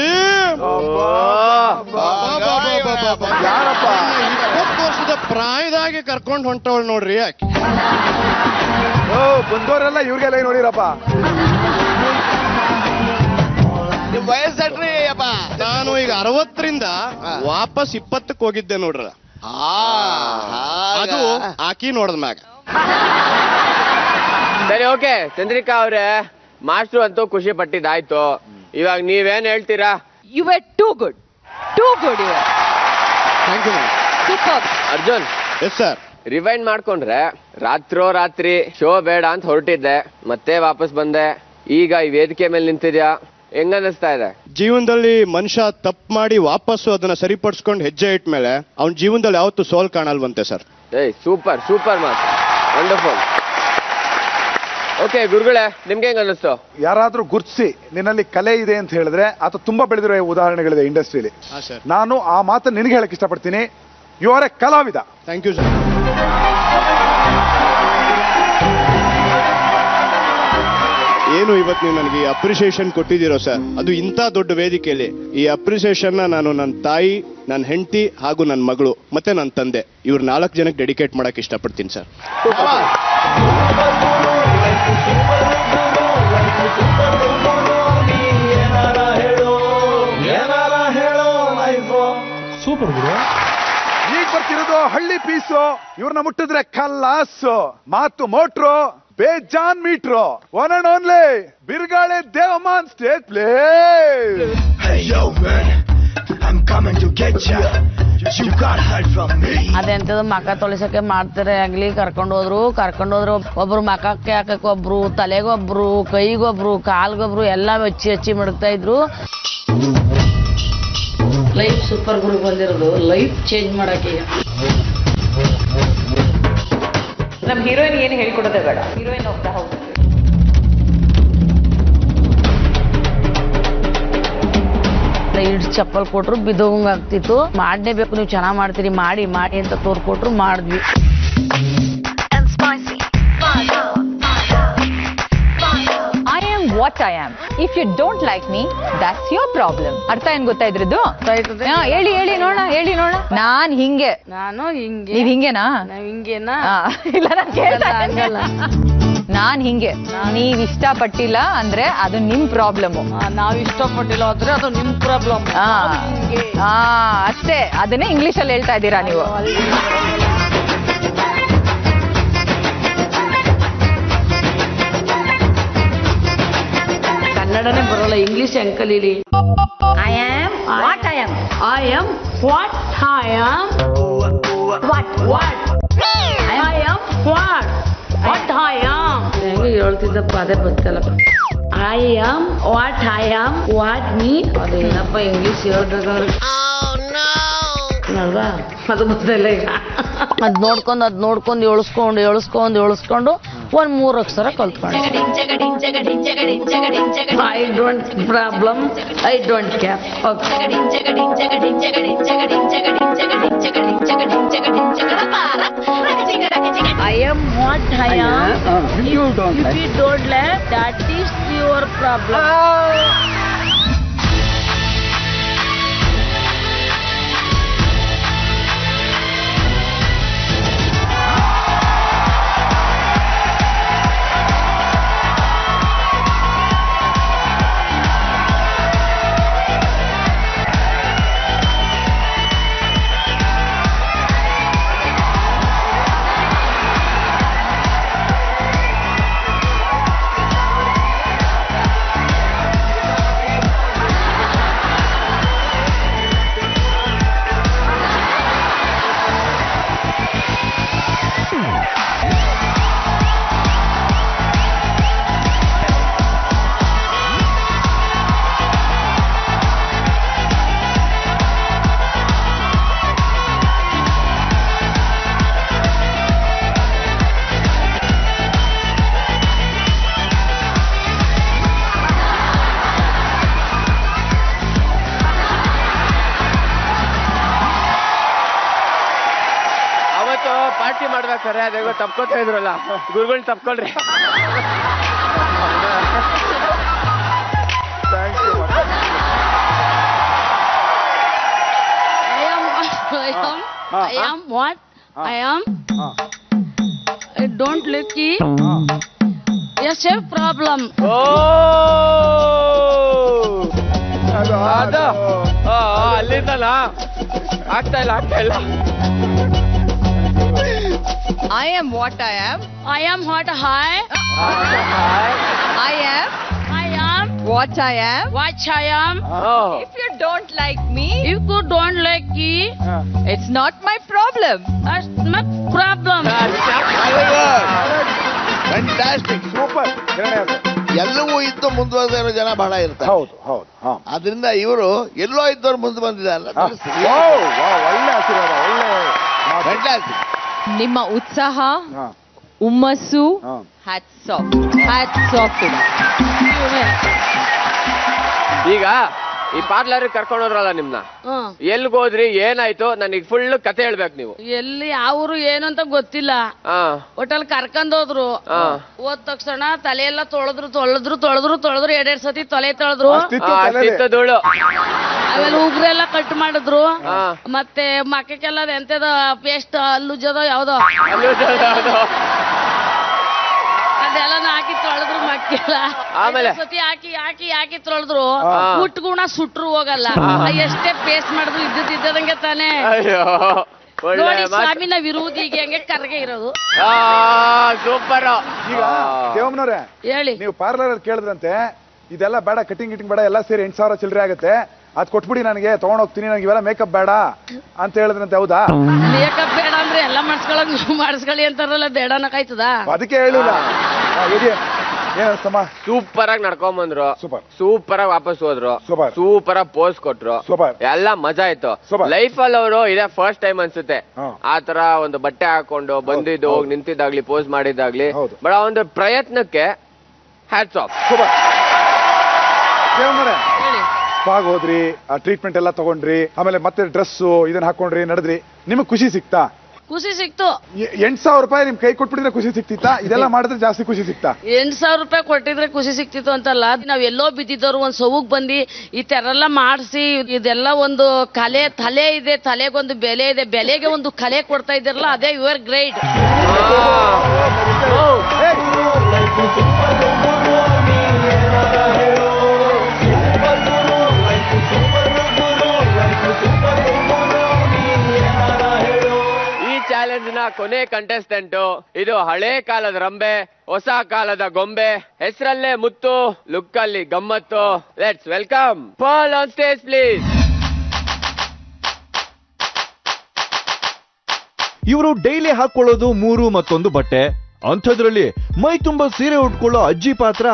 20 ವರ್ಷದ ಪ್ರಾಯದಾಗೆ ಕರ್ಕೊಂಡ್ ಹೊಂಟವಳು ನೋಡ್ರಿ ಯಾಕೆ. ಬಂದವರೆಲ್ಲ ಇವ್ರಿಗೆಲ್ಲ ನೋಡಿರಪ್ಪ. ವಯಸ್ಸಟ್ರಿ ಅಪ್ಪ. ನಾನು ಈಗ 60ರಿಂದ ವಾಪಸ್ 20ಕ್ಕೆ ಹೋಗಿದ್ದೆ ನೋಡ್ರ. ಅದು ಆಕಿ ನೋಡದ್ ಮ್ಯಾಗ. ಸರಿ, ಓಕೆ ಚಂದ್ರಿಕಾ ಅವ್ರೆ, ಮಾಸ್ಟ್ರು ಅಂತೂ ಖುಷಿ ಪಟ್ಟಿದ್ದಾಯ್ತು. ಇವಾಗ ನೀವೇನ್ ಹೇಳ್ತೀರಾ? You were too good, too good. You thank you ma'am. Super. Arjun. Yes sir. Rewind ಮಾಡ್ಕೊಂಡ್ರೆ ರಾತ್ರಿ ಶೋ ಬೇಡ ಅಂತ ಹೊರಟಿದ್ದೆ, ಮತ್ತೆ ವಾಪಸ್ ಬಂದೆ. ಈಗ ಈ ವೇದಿಕೆ ಮೇಲೆ ನಿಂತಿದ್ಯಾ, ಹೆಂಗನ್ನಿಸ್ತಾ ಇದೆ? ಜೀವನದಲ್ಲಿ ಮನುಷ್ಯ ತಪ್ಪು ಮಾಡಿ ವಾಪಸ್ಸು ಅದನ್ನ ಸರಿಪಡಿಸ್ಕೊಂಡು ಹೆಜ್ಜೆ ಇಟ್ಟ ಮೇಲೆ ಅವ್ನ ಜೀವನದಲ್ಲಿ ಯಾವತ್ತೂ ಸೋಲ್ ಕಾಣಲ್ವಂತೆ ಸರ್. ಏಯ್ ಸೂಪರ್ ಸೂಪರ್ ಮಾತು, ವಂಡರ್ಫುಲ್. ಓಕೆ ಗುರುಗಳೇ, ನಿಮ್ಗೆ ಹೆಂಗ ಅನ್ನಿಸ್ತು? ಯಾರಾದ್ರೂ ಗುರ್ತಿಸಿ ನಿನ್ನಲ್ಲಿ ಕಲೆ ಇದೆ ಅಂತ ಹೇಳಿದ್ರೆ ಅದು ತುಂಬಾ ಬೆಳೆದಿರೋ ಉದಾಹರಣೆಗಳಿದೆ ಇಂಡಸ್ಟ್ರಿಯಲ್ಲಿ. ನಾನು ಆ ಮಾತನ್ನು ನಿನಗೆ ಹೇಳಕ್ ಇಷ್ಟಪಡ್ತೀನಿ. ಯು ಆರ್ ಎ ಕಲಾವಿದ. Thank you sir. ಏನು ಇವತ್ತು ನೀವು ನನಗೆ ಅಪ್ರಿಸಿಯೇಷನ್ ಕೊಟ್ಟಿದ್ದೀರೋ ಸರ್, ಅದು ಇಂಥ ದೊಡ್ಡ ವೇದಿಕೆಯಲ್ಲಿ. ಈ ಅಪ್ರಿಸಿಯೇಷನ್ನ ನಾನು ನನ್ನ ತಾಯಿ, ನನ್ನ ಹೆಂಡತಿ ಹಾಗೂ ನನ್ನ ಮಗಳು ಮತ್ತೆ ನನ್ನ ತಂದೆ, ಇವ್ರು 4 ಜನಕ್ಕೆ ಡೆಡಿಕೇಟ್ ಮಾಡಕ್ ಇಷ್ಟಪಡ್ತೀನಿ ಸರ್. ಸೂಪರ್ ಗುರು. ಈಗ ಬರ್ತಿರೋದು ಹಳ್ಳಿ ಪೀಸು. ಇವ್ರನ್ನ ಮುಟ್ಟಿದ್ರೆ ಕಲ್ಲಾಸು, ಮಾತು ಮೋಟ್ರು, ಬೇಜಾನ್ ಮೀಟ್ರು. ಒನ್ ಅಂಡ್ ಓನ್ಲಿ ಬಿರ್ಗಾಳೆ ದೇವಮಾನ್ ಸ್ಟೇಟ್ ಪ್ಲೇ. ಅದೆಂತದ ಮಕ ತೊಳಿಸಕ್ಕೆ ಮಾಡ್ತಾರೆ ಆಗ್ಲಿ. ಕರ್ಕೊಂಡೋದ್ರು ಒಬ್ರು ಮಕಕ್ಕೆ ಹಾಕಕ್ ಒಬ್ರು, ತಲೆಗೊಬ್ರು, ಕೈಗೊಬ್ರು, ಕಾಲ್ಗೊಬ್ರು ಎಲ್ಲ ಹಚ್ಚಿ ಮಡಗ್ತಾ ಇದ್ರು. ಲೈಫ್ ಸೂಪರ್ ಗುರು ಬಂದಿರೋದು ಲೈಫ್ ಚೇಂಜ್ ಮಾಡಕ್ಕೆ. ನಮ್ ಹೀರೋಯಿನ್ ಏನು ಹೇಳ್ಕೊಡೋದೇ ಬೇಡ, ಹೀರೋಯಿನ್ ಒಬ್ಬ ಹೌದು. ಇಡ್ಸ್ ಚಪ್ಪಲ್ ಕೊಟ್ರು ಬಿದ್ದೋಗಂಗ್ ಆಗ್ತಿತ್ತು. ಮಾಡಲೇಬೇಕು, ನೀವು ಚೆನ್ನಾಗ್ ಮಾಡ್ತೀರಿ, ಮಾಡಿ ಮಾಡಿ ಅಂತ ತೋರ್ಕೊಟ್ರು, ಮಾಡಿದ್ವಿ. What I am. If you don't like me, that's your problem. ಅರ್ಥ ಏನ್ ಗೊತ್ತಾ ಇದ್ರದ್ದು? ಹೇಳಿ ನೋಡ. ನಾನ್ ಹಿಂಗೆ. ನಾನು ಹಿಂಗೆ. ನೀವ್ ಹಿಂಗೆನಾ? ಹಿಂಗೇನಾ? ಇಲ್ಲ, ನಾನ್ ಹಿಂಗೆ. ನೀವ್ ಇಷ್ಟಪಟ್ಟಿಲ್ಲ ಅಂದ್ರೆ ಅದು ನಿಮ್ ಪ್ರಾಬ್ಲಮ್. ನಾವ್ ಇಷ್ಟಪಟ್ಟಿಲ್ಲ ಅಂದ್ರೆ ಅದು ನಿಮ್ ಪ್ರಾಬ್ಲಮ್. ಅಷ್ಟೇ. ಅದನ್ನೇ ಇಂಗ್ಲಿಷ್ ಅಲ್ಲಿ ಹೇಳ್ತಾ ಇದ್ದೀರಾ ನೀವು. ಕನ್ನಡನೇ ಬರೋಲ್ಲ, ಇಂಗ್ಲಿಷ್ ಹೆಂಗ್ ಕಲೀಲಿ? I am what I am. I am what I am. What I am what I am. ಹೆಂಗೆ ಹೇಳ್ತಿದ್ದಪ್ಪ, ಅದೇ ಗೊತ್ತಲ್ಲ. I am what I am what me. ಅದೇನಪ್ಪ ಇಂಗ್ಲಿಷ್ ಹೇಳ್ಬೇಕಾದ್ರೆ ಅಲ್ವಾ, ಅದು ಗೊತ್ತಿಲ್ಲ ಈಗ. ಅದ್ ನೋಡ್ಕೊಂಡು ಎಳಿಸ್ಕೊಂಡು ಒಂದ್ 3 ಅಕ್ಷರ ಕಲ್ತ್ಕೊಂಡು. I don't problem, I don't care. don't like. If you don't like, that is your problem. Party ಮಾಡ್ಬೇಕಾರೆ ಅದೇಗೋ ತಪ್ಕೋತಾ ಇದ್ರಲ್ಲ ಗುರುಗಳು ತಪ್ಕೊಳ್ರಿ. I am what? I am. I don't lucky. Yes, a problem. ಅಲ್ಲಿಂದಲ್ಲ ಆಗ್ತಾ ಇಲ್ಲ. I am what I am. I am what I am. I am. I am what I am. What I am. If you don't like me, if you don't like me, it's not my problem. That's my problem. Fantastic, super. ಎಲ್ಲವೂ ಇದ್ದು ಮುಂದುವರೆದ ಇರೋ ಜನ ಬಹಳ ಇರ್ತಾರೆ. ಹೌದು ಹೌದು. ಅದರಿಂದ ಇವರು ಎಲ್ಲೋ ಇದ್ದವ್ರು ಮುಂದೆ ಬಂದಿದ್ದಾರೆ. ಒಳ್ಳೆ ಆಶೀರ್ವಾದ, ಒಳ್ಳೆ ಫ್ಯಾಂಟಾಸ್ಟಿಕ್. ನಿಮ್ಮ ಉತ್ಸಾಹ, ಹುಮ್ಮಸ್ಸು, ಹ್ಯಾಟ್ಸ್ ಆಫ್. ಈಗ ಈ ಪಾರ್ಲರ್ ಕರ್ಕೊಂಡೋದ್ರಲ್ಲ ನಿಮ್ನ, ಎಲ್ಗೋದ್ರಿ, ಏನಾಯ್ತು? ನನಗೆ ಫುಲ್ ಕತೆ ಹೇಳ್ಬೇಕು ನೀವು. ಎಲ್ಲಿ ಅವರು ಏನು ಅಂತ ಗೊತ್ತಿಲ್ಲ. ಹೋಟೆಲ್ ಕರ್ಕೊಂಡೋದ್ರು. ಹೋದ ತಕ್ಷಣ ತಲೆ ಎಲ್ಲ ತೊಳೆದ್ರು ಎರಡೆರಡು ಸತಿ ತಲೆ ತೊಳೆದ್ರು. ಆಮೇಲೆ ಉಗ್ರೆಲ್ಲ ಕಟ್ ಮಾಡಿದ್ರು. ಮತ್ತೆ ಮಕ್ಕಕ್ಕೆಲ್ಲ ಎಂತದ ಪೇಸ್ಟ್ ಅಲ್ಲುಜದ ಯಾವ್ದೋ ಅದೆಲ್ಲ ಹಾಕಿ ತೊಳೆದ್ರು. ಮಕ್ಕೆಲ್ಲ ಆಮೇಲೆ ಸತಿ ಹಾಕಿ ತೊಳೆದ್ರು. ಗುಣ ಸುಟ್ರು ಹೋಗಲ್ಲ. ಎಷ್ಟೇ ಪೇಸ್ಟ್ ಮಾಡಿದ್ರು ಇದ್ದದಂಗೆ ತಾನೇ. ನೋಡಿ ಸ್ವಾಮಿನ ವಿರೋಧಿಗೆ ಹಂಗೆ ಕರ್ಗೆ ಇರೋದು. ಸೂಪರ್. ಈಗ ದೇವಮ್ಮನವ್ರೆ ಹೇಳಿ, ನೀವು ಪಾರ್ಲರ್ ಕೇಳಿದ್ರಂತೆ ಇದೆಲ್ಲ ಬೇಡ, ಕಟಿಂಗ್ ಬೇಡ, ಎಲ್ಲ ಸೇರಿ 8,000 ಚಿಲ್ಲರೆ ಆಗುತ್ತೆ, ಅದ್ ಕೊಟ್ಬಿಡಿ, ನನಗೆ ತಗೊಂಡೋಗ್ತೀನಿ, ನನಗೆ ಇವೆಲ್ಲ ಮೇಕಪ್ ಬೇಡ ಅಂತ ಹೇಳಿದ್ರಂತೆ. ಹೌದಾ? ಮೇಕಪ್ ಬೇಡ ಅಂದ್ರೆ ಎಲ್ಲ ಮಾಡಿಸ್ಕೊಳ್ಳಿ ಅಂತಾರಲ್ಲ, ಬೇಡ ಅನ್ನಕಾಯ್ತದ? ಅದಕ್ಕೆ ಹೇಳಿಲ್ಲ. ಸೂಪರ್ ಆಗಿ ನಡ್ಕೊಂಡ್ ಸೂಪರ್ ಆಗಿ ವಾಪಸ್ ಹೋದ್ರು. ಸೂಪರ್ ಆಗಿ ಪೋಸ್ ಕೊಟ್ರು. ಎಲ್ಲ ಮಜಾ ಆಯ್ತು. ಲೈಫ್ ಅಲ್ಲಿ ಅವರು ಇದೇ ಫಸ್ಟ್ ಟೈಮ್ ಅನ್ಸುತ್ತೆ ಆತರ ಒಂದು ಬಟ್ಟೆ ಹಾಕೊಂಡು ಬಂದಿದ್ದು, ಹೋಗಿ ನಿಂತಿದ್ದಾಗ್ಲಿ, ಪೋಸ್ ಮಾಡಿದ್ದಾಗ್ಲಿ. ಬಟ್ ಆ ಒಂದು ಪ್ರಯತ್ನಕ್ಕೆ ಹ್ಯಾಟ್ಸ್ ಆಫ್. ಸ್ಪಾಗ್ ಹೋದ್ರಿ, ಟ್ರೀಟ್ಮೆಂಟ್ ಎಲ್ಲ ತಗೊಂಡ್ರಿ, ಆಮೇಲೆ ಮತ್ತೆ ಡ್ರೆಸ್ ಇದನ್ನ ಹಾಕೊಂಡ್ರಿ, ನಡೆದ್ರಿ, ನಿಮಗ್ ಖುಷಿ ಸಿಕ್ತಾ? ಖುಷಿ ಸಿಕ್ತು. 8,000 ರೂಪಾಯಿ ನಿಮ್ ಕೈ ಕೊಟ್ಬಿಟ್ಟಿದ್ರೆ ಖುಷಿ ಸಿಕ್ತಿತ್ತಾ? ಇದೆಲ್ಲ ಮಾಡಿದ್ರೆ ಜಾಸ್ತಿ ಖುಷಿ ಸಿಕ್ತಾ? 8,000 ರೂಪಾಯಿ ಕೊಟ್ಟಿದ್ರೆ ಖುಷಿ ಸಿಕ್ತಿತ್ತು ಅಂತಲ್ಲ, ನಾವ್ ಎಲ್ಲೋ ಬಿದ್ದಿದ್ದವ್ರು ಒಂದ್ ಸೊಗುಗ್ ಬಂದಿ ಈ ತರ ಎಲ್ಲ ಮಾಡಿಸಿ, ಇದೆಲ್ಲ ಒಂದು ತಲೆ ಇದೆ, ತಲೆಗೊಂದು ಬೆಲೆ ಇದೆ, ಬೆಲೆಗೆ ಒಂದು ಕಲೆ ಕೊಡ್ತಾ ಇದ್ದಾರಲ್ಲ, ಅದೇ ಯುವರ್ ಗ್ರೇಟ್. ಕೊನೆ ಕಂಟೆಸ್ಟೆಂಟ್ ಇದು ಹಳೆ ಕಾಲದ ರಂಬೆ, ಹೊಸ ಕಾಲದ ಗೊಂಬೆ, ಹೆಸರಲ್ಲೇ ಮುತ್ತು, ಲುಕ್ ಅಲ್ಲಿ ಗಮ್ಮತ್ತು. Let's welcome Paul on stage please. ಇವರು ಡೈಲಿ ಹಾಕೊಳ್ಳೋದು 3 ಮತ್ತೊಂದು ಬಟ್ಟೆ. ಅಂಥದ್ರಲ್ಲಿ ಮೈ ತುಂಬಾ ಸೀರೆ ಉಟ್ಕೊಳ್ಳೋ ಅಜ್ಜಿ ಪಾತ್ರ.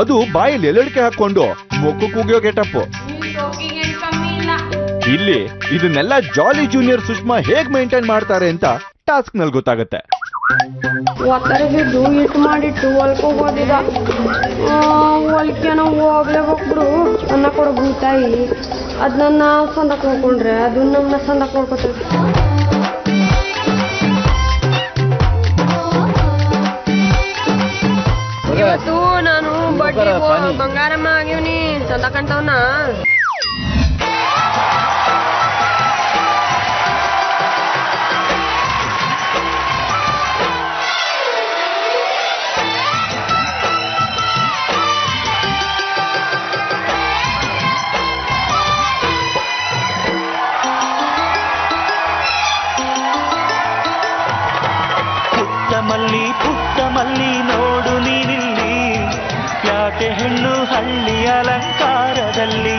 ಅದು ಬಾಯಲ್ಲಿ ಎಲೆಡಿಕೆ ಹಾಕೊಂಡು ಮೊಕ್ಕು ಕೂಗಿಯೋ ಗೆಟಪ್. ಇಲ್ಲಿ ಇದನ್ನೆಲ್ಲ ಜಾಲಿ ಜೂನಿಯರ್ ಸುಷ್ಮಾ ಹೇಗ್ ಮೇಂಟೈನ್ ಮಾಡ್ತಾರೆ ಅಂತ ಟಾಸ್ಕ್ ನಲ್ಲಿ ಗೊತ್ತಾಗುತ್ತೆ. ಒತ್ತರಗಿದ್ದು ಹಿಟ್ಟು ಮಾಡಿಟ್ಟು ಹೊಲ್ಕೋಗೋದಿದ ಹೊಲ್ಕೆ ನಾವು ಹೋಗ್ಲೇಬೇಕು ಬಿಡು ಅನ್ನ ಕೊಡೋ ಭೂತಾಯಿ ಅದನ್ನ ನಾವು ಸಂದಕ್ಕೆ ನೋಡ್ಕೊಂಡ್ರೆ ಅದು ನಮ್ಮನ್ನ ಸಂದಕ್ಕೆ ನೋಡ್ಕೊತೇವೆ. ಇವತ್ತು ನಾನು ಬಡ್ಡಿ ಬಂಗಾರಮ್ಮ ಆಗಿವ್ನಿ ಚಂದ ಕಾಣ್ತಾವನ. ಪುಟ್ಟ ಮಲ್ಲಿ ನೋಡು ನೀನಿಲ್ಲಿ, ಯಾಕೆ ಹೆಣ್ಣು ಹಳ್ಳಿ ಅಲಂಕಾರದಲ್ಲಿ.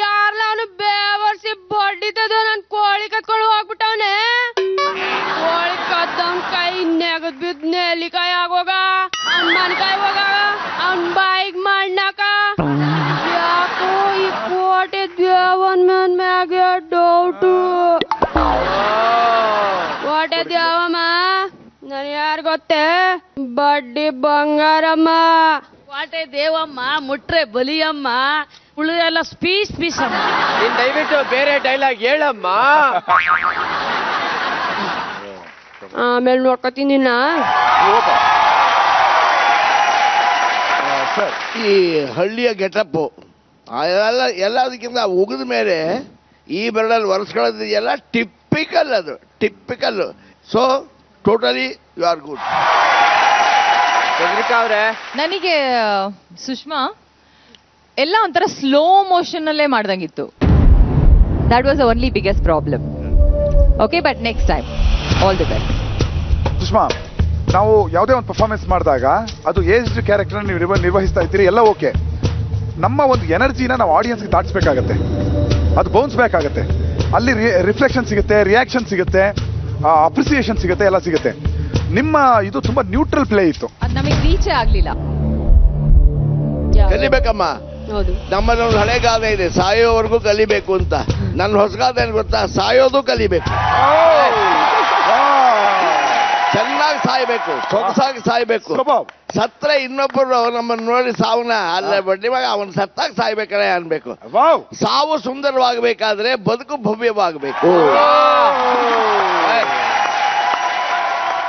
ಯಾರ್ ನಾನು ಬೇವರ್ಸಿ ಬಡ್ಡಿತದ ನನ್ ಕೋಳಿ ಕತ್ಕೊಂಡು ಹೋಗ್ಬಿಟ್ಟವನೆ. ಕೋಳಿ ಕದ್ದವನ್ ಕೈ ನೆಗದ್ ಬಿದ್ ನೆಲ್ಲಿಕಾಯಿ ಆಗೋಗ ಅಮ್ಮನಕಾಯಿ ಹೋಗ ಅವನ್ ಬಾಯಿಗ್ ಮಣ್ಣಾಕ. ಯಾಕೋ ಈ ಕೋಟೆ ದೇವನ್ ಮ್ಯಾಗೆ ಡೌಟು. ಕೋಟೆ ದೇವಮ್ಮ ನನ್ ಯಾರು ಗೊತ್ತೇ? ಬಡ್ಡಿ ಬಂಗಾರಮ್ಮ. ಕೋಟೆ ದೇವಮ್ಮ ಮುಟ್ರೆ ಬಲಿಯಮ್ಮ, ಉಳಿದೆಲ್ಲ ಸ್ಪೀಸ್ ಅಮ್ಮ. ನೀನ್ ದಯವಿಟ್ಟು ಬೇರೆ ಡೈಲಾಗ್ ಹೇಳಮ್ಮ. ಆಮೇಲೆ ನೋಡ್ಕೊತೀನಿ ಸರ್. ಈ ಹಳ್ಳಿಯ ಗೆಟಪ್ಪು ಎಲ್ಲದಕ್ಕಿಂತ ಉಗಿದ ಮೇಲೆ ಈ ಬೆರಳಲ್ಲಿ ಒರೆಸ್ಕೊಳ್ಳೋದಿದೆಯಲ್ಲ, ಟಿಪಿಕಲ್ ಅದು, typical. So totally you are good. ನನಗೆ ಸುಷ್ಮಾ ಎಲ್ಲ ಒಂಥರ ಸ್ಲೋ ಮೋಷನ್ ಅಲ್ಲೇ ಮಾಡ್ದಂಗಿತ್ತು. That was only biggest problem. Okay, but next time all the best. Sushma, ನಾವು ಯಾವುದೇ ಒಂದು ಪರ್ಫಾರ್ಮೆನ್ಸ್ ಮಾಡಿದಾಗ ಅದು ಏಜ್ಡ್ ಕ್ಯಾರೆಕ್ಟರ್ ನೀವು ನಿರ್ವಹಿಸ್ತಾ ಇದ್ದೀರಿ, ಎಲ್ಲ ಓಕೆ. ನಮ್ಮ ಒಂದು ಎನರ್ಜಿನ ನಾವು ಆಡಿಯನ್ಸ್ಗೆ ದಾಟಿಸ್ಬೇಕಾಗತ್ತೆ, ಅದು ಬೌನ್ಸ್ ಬ್ಯಾಕ್ ಆಗುತ್ತೆ. ಅಲ್ಲಿ ರಿಫ್ಲೆಕ್ಷನ್ ಸಿಗುತ್ತೆ, ರಿಯಾಕ್ಷನ್ ಸಿಗುತ್ತೆ, ಅಪ್ರಿಸಿಯೇಷನ್ ಸಿಗುತ್ತೆ, ಎಲ್ಲ ಸಿಗುತ್ತೆ. ನಿಮ್ಮ ಇದು ತುಂಬಾ ನ್ಯೂಟ್ರಲ್ ಪ್ಲೇ ಇತ್ತು, ಅದು ನಮಗೆ ರೀಚೇ ಆಗ್ಲಿಲ್ಲ. ಕಲಿಬೇಕಮ್ಮ. ನಮ್ಮಲ್ಲಿ ಒಂದು ಹಳೆ ಗಾದೆ ಇದೆ, ಸಾಯೋವರೆಗೂ ಕಲಿಬೇಕು ಅಂತ. ನನ್ನ ಹೊಸ ಗಾದೆ ಏನ್ ಗೊತ್ತಾ? ಸಾಯೋದು ಕಲಿಬೇಕು. ಚೆನ್ನಾಗಿ ಸಾಯ್ಬೇಕು, ಸೊಗಸಾಗಿ ಸಾಯ್ಬೇಕು. ಸತ್ರ ಇನ್ನೊಬ್ಬರು ನಮ್ಮನ್ನು ನೋಡಿ ಸಾವನ್ನ ಅಲ್ಲ ಬಡ್ಡಿ ಮಗ ಅವನು ಸತ್ತಾಗ ಸಾಯ್ಬೇಕಲ್ಲ ಅನ್ಬೇಕು. ಸಾವು ಸುಂದರವಾಗಬೇಕಾದ್ರೆ ಬದುಕು ಭವ್ಯವಾಗಬೇಕು.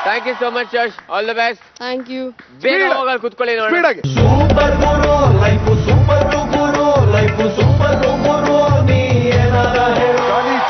Thank you so much Yash, all the best. Thank you. ಬೇಗ ಹೋಗಲ್ ಕುತ್ಕೊಳ್ಳಿ ನೋಡಿ. Super guru life, super guru life, super guru ನೀ ಏನಾರ ಹೇಳು.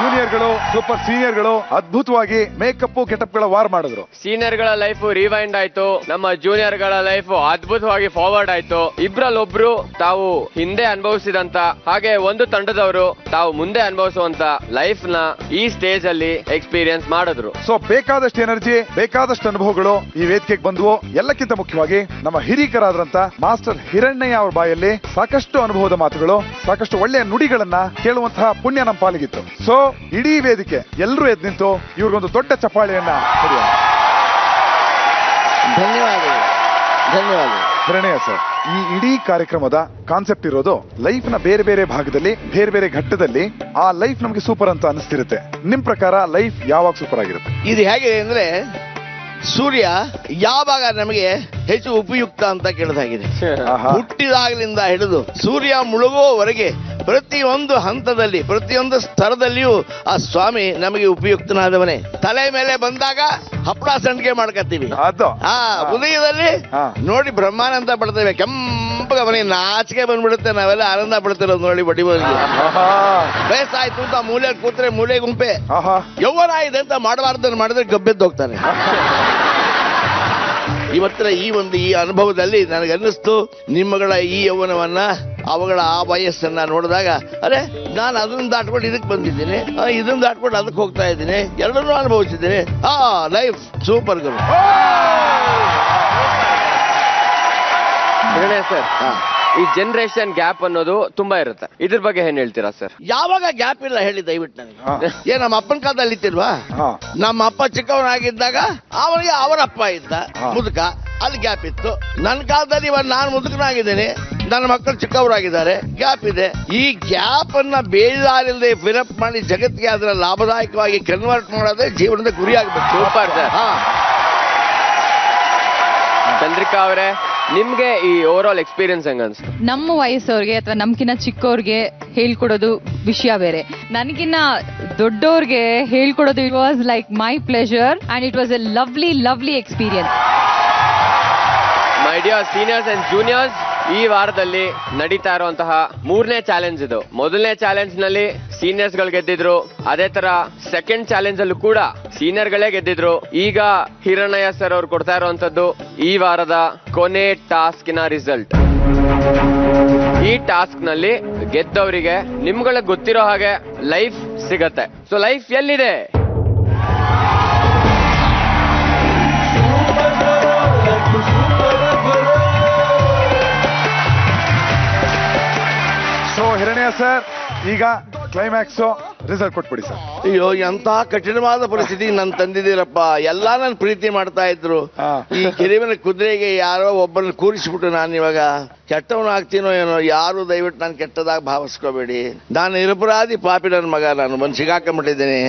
ಜೂನಿಯರ್ಗಳು, ಸೂಪರ್ ಸೀನಿಯರ್ಗಳು ಅದ್ಭುತವಾಗಿ ಮೇಕಪ್ ಗೆಟಪ್ ಗಳ ವಾರ್ ಮಾಡಿದ್ರು. ಸೀನಿಯರ್ ಗಳ ಲೈಫ್ ರಿವೈಂಡ್ ಆಯ್ತು, ನಮ್ಮ ಜೂನಿಯರ್ ಗಳ ಲೈಫ್ ಅದ್ಭುತವಾಗಿ ಫಾರ್ವರ್ಡ್ ಆಯ್ತು. ಇಬ್ರಲ್ಲೊಬ್ರು ತಾವು ಹಿಂದೆ ಅನುಭವಿಸಿದಂತ ಹಾಗೆ ಒಂದು ತಂಡದವರು ತಾವು ಮುಂದೆ ಅನುಭವಿಸುವಂತ ಲೈಫ್ ನ ಈ ಸ್ಟೇಜ್ ಅಲ್ಲಿ ಎಕ್ಸ್ಪೀರಿಯನ್ಸ್ ಮಾಡಿದ್ರು. ಸೊ ಬೇಕಾದಷ್ಟು ಎನರ್ಜಿ, ಬೇಕಾದಷ್ಟು ಅನುಭವಗಳು ಈ ವೇದಿಕೆಗೆ ಬಂದವು. ಎಲ್ಲಕ್ಕಿಂತ ಮುಖ್ಯವಾಗಿ ನಮ್ಮ ಹಿರೀಕರಾದ್ರಂತ ಮಾಸ್ಟರ್ ಹಿರಣ್ಣಯ್ಯ ಅವರ ಬಾಯಲ್ಲಿ ಸಾಕಷ್ಟು ಅನುಭವದ ಮಾತುಗಳು, ಸಾಕಷ್ಟು ಒಳ್ಳೆಯ ನುಡಿಗಳನ್ನ ಕೇಳುವಂತಹ ಪುಣ್ಯ ನಮ್ಮ ಪಾಲಿಗಿತ್ತು. ಸೊ ಇಡೀ ವೇದಿಕೆ ಎಲ್ಲರೂ ಎದ್ದು ನಿಂತು ಇವ್ರಿಗೊಂದು ದೊಡ್ಡ ಚಪ್ಪಾಳೆಯನ್ನ ಕೊಡೋಣ. ಧನ್ಯವಾದಗಳು. ಧನ್ಯವಾದ ಹಿರಣ್ಣಯ್ಯ ಸರ್. ಈ ಇಡೀ ಕಾರ್ಯಕ್ರಮದ ಕಾನ್ಸೆಪ್ಟ್ ಇರೋದು ಲೈಫ್ ನ ಬೇರೆ ಬೇರೆ ಭಾಗದಲ್ಲಿ, ಬೇರೆ ಬೇರೆ ಘಟ್ಟದಲ್ಲಿ ಆ ಲೈಫ್ ನಮಗೆ ಸೂಪರ್ ಅಂತ ಅನಿಸ್ತಿರುತ್ತೆ. ನಿಮ್ ಪ್ರಕಾರ ಲೈಫ್ ಯಾವಾಗ ಸೂಪರ್ ಆಗಿರುತ್ತೆ? ಇದು ಹೇಗಿದೆ ಅಂದ್ರೆ, ಸೂರ್ಯ ಯಾವಾಗ ನಮಗೆ ಹೆಚ್ಚು ಉಪಯುಕ್ತ ಅಂತ ಕೇಳಿದಾಗಿದೆ. ಹುಟ್ಟಿದಾಗಲಿಂದ ಹಿಡಿದು ಸೂರ್ಯ ಮುಳುಗುವವರೆಗೆ ಪ್ರತಿಯೊಂದು ಹಂತದಲ್ಲಿ, ಪ್ರತಿಯೊಂದು ಸ್ತರದಲ್ಲಿಯೂ ಆ ಸ್ವಾಮಿ ನಮಗೆ ಉಪಯುಕ್ತನಾದವನೇ. ತಲೆ ಮೇಲೆ ಬಂದಾಗ ಹಪ್ಪಳ ಸಂಡಿಗೆ ಮಾಡ್ಕತ್ತೀವಿ, ಆ ಉದಯದಲ್ಲಿ ನೋಡಿ ಬ್ರಹ್ಮಾನಂದ ಪಡ್ತೇವೆ, ಕೆಂಪಗ ಮನೆ ನಾಚಿಕೆ ಬಂದ್ಬಿಡುತ್ತೆ. ನಾವೆಲ್ಲ ಆನಂದ ಪಡ್ತಿರೋದು ನೋಡಿ ಬಡ್ಡಿ ಬದಿಗೆ. ವಯಸ್ಸಾಯ್ತು ಅಂತ ಮೂಲೆ ಕೂತ್ರೆ ಮೂಲೆ ಗುಂಪೆ, ಯೌವನ ಇದೆ ಅಂತ ಮಾಡಬಾರ್ದು, ಮಾಡಿದ್ರೆ ಗಬ್ಬೆದ್ದು ಹೋಗ್ತಾನೆ. ಇವತ್ತಿನ ಈ ಅನುಭವದಲ್ಲಿ ನನಗನ್ನಿಸ್ತು, ನಿಮ್ಮಗಳ ಈ ಯೌವನವನ್ನ, ಅವುಗಳ ಆ ವಯಸ್ಸನ್ನ ನೋಡಿದಾಗ, ಅರೆ ನಾನು ಅದನ್ನ ದಾಟ್ಕೊಂಡು ಇದಕ್ಕೆ ಬಂದಿದ್ದೀನಿ, ಇದನ್ನ ದಾಟ್ಕೊಂಡು ಅದಕ್ಕೆ ಹೋಗ್ತಾ ಇದ್ದೀನಿ, ಎರಡನ್ನೂ ಅನುಭವಿಸಿದ್ದೀನಿ. Life super guru. ಸರ್, ಈ ಜನರೇಷನ್ ಗ್ಯಾಪ್ ಅನ್ನೋದು ತುಂಬಾ ಇರುತ್ತೆ, ಇದ್ರ ಬಗ್ಗೆ ಏನ್ ಹೇಳ್ತೀರಾ ಸರ್? ಯಾವಾಗ ಗ್ಯಾಪ್ ಇಲ್ಲ ಹೇಳಿ ದಯವಿಟ್ಟು ನನಗೆ. ನಮ್ಮ ಅಪ್ಪನ ಕಾಲದಲ್ಲಿ ಇತ್ತಿಲ್ವಾ? ನಮ್ಮ ಅಪ್ಪ ಚಿಕ್ಕವನಾಗಿದ್ದಾಗ ಅವನಿಗೆ ಅವರ ಅಪ್ಪ ಇದ್ದ ಮುದುಕ, ಅಲ್ಲಿ ಗ್ಯಾಪ್ ಇತ್ತು. ನನ್ನ ಕಾಲದಲ್ಲಿ ಇವಾಗ ನಾನು ಮುದುಕನಾಗಿದ್ದೀನಿ, ನನ್ನ ಮಕ್ಕಳು ಚಿಕ್ಕವರಾಗಿದ್ದಾರೆ, ಗ್ಯಾಪ್ ಇದೆ. ಈ ಗ್ಯಾಪ್ ಅನ್ನ ಬೇಜಾರಿಲ್ಲದೆ ಫಿಲಪ್ ಮಾಡಿ ಜಗತ್ತಿಗೆ ಅದರ ಲಾಭದಾಯಕವಾಗಿ ಕನ್ವರ್ಟ್ ಮಾಡೋದೇ ಜೀವನದ ಗುರಿ ಆಗಬೇಕು. Super sir. ಚಂದ್ರಿಕಾ ಅವರೇ, ನಿಮ್ಗೆ ಈ ಓವರ್ ಆಲ್ ಎಕ್ಸ್ಪೀರಿಯನ್ಸ್ ಹೆಂಗ ಅನ್ಸುತ್ತೆ? ನಮ್ಮ ವಯಸ್ಸವ್ರಿಗೆ ಅಥವಾ ನಮ್ಕಿನ್ನ ಚಿಕ್ಕವ್ರಿಗೆ ಹೇಳ್ಕೊಡೋದು ವಿಷಯ ಬೇರೆ, ನನಗಿನ್ನ ದೊಡ್ಡವ್ರಿಗೆ ಹೇಳ್ಕೊಡೋದು it was like my pleasure and it was A lovely experience. My dear seniors and juniors, ಈ ವಾರದಲ್ಲಿ ನಡೀತಾ ಇರುವಂತಹ 3ನೇ ಚಾಲೆಂಜ್ ಇದು. ಮೊದಲನೇ ಚಾಲೆಂಜ್ ನಲ್ಲಿ ಸೀನಿಯರ್ಸ್ ಗಳು ಗೆದ್ದಿದ್ರು, ಅದೇ ತರ ಸೆಕೆಂಡ್ ಚಾಲೆಂಜ್ ಅಲ್ಲೂ ಕೂಡ ಸೀನಿಯರ್ ಗಳೇ ಗೆದ್ದಿದ್ರು. ಈಗ ಹಿರಣ್ಣಯ್ಯ ಸರ್ ಅವ್ರು ಕೊಡ್ತಾ ಇರುವಂತದ್ದು ಈ ವಾರದ ಕೊನೆ ಟಾಸ್ಕಿನ ರಿಸಲ್ಟ್. ಈ ಟಾಸ್ಕ್ ನಲ್ಲಿ ಗೆದ್ದವರಿಗೆ ನಿಮ್ಗಳಿಗೆ ಗೊತ್ತಿರೋ ಹಾಗೆ ಲೈಫ್ ಸಿಗತ್ತೆ. ಸೊ ಲೈಫ್ ಎಲ್ಲಿದೆ? ಸೊ ಹಿರಣ್ಯ ಸರ್, ಈಗ ಕ್ಲೈಮ್ಯಾಕ್ಸ್ ರಿಸಲ್ಟ್ ಕೊಟ್ಬಿಡಿ ಸರ್. ಅಯ್ಯೋ, ಎಂತ ಕಠಿಣವಾದ ಪರಿಸ್ಥಿತಿ ನನ್ ತಂದಿದ್ದೀರಪ್ಪ. ಎಲ್ಲಾ ನನ್ ಪ್ರೀತಿ ಮಾಡ್ತಾ ಇದ್ರು. ಈ ಗೆಲುವಿನ ಕುದುರೆಗೆ ಯಾರೋ ಒಬ್ಬರನ್ನ ಕೂರಿಸ್ಬಿಟ್ಟು ನಾನು ಇವಾಗ ಕೆಟ್ಟವನು ಆಗ್ತೀನೋ ಏನೋ. ಯಾರು ದಯವಿಟ್ಟು ನಾನು ಕೆಟ್ಟದಾಗ ಭಾವಿಸ್ಕೋಬೇಡಿ. ನಾನು ನಿರಪರಾಧಿ ಪಾಪಿ ನನ್ನ ಮಗ. ನಾನು ಬಂದು ಸಿಗಾಕೊಂಡ್ಬಿಟ್ಟಿದ್ದೀನಿ.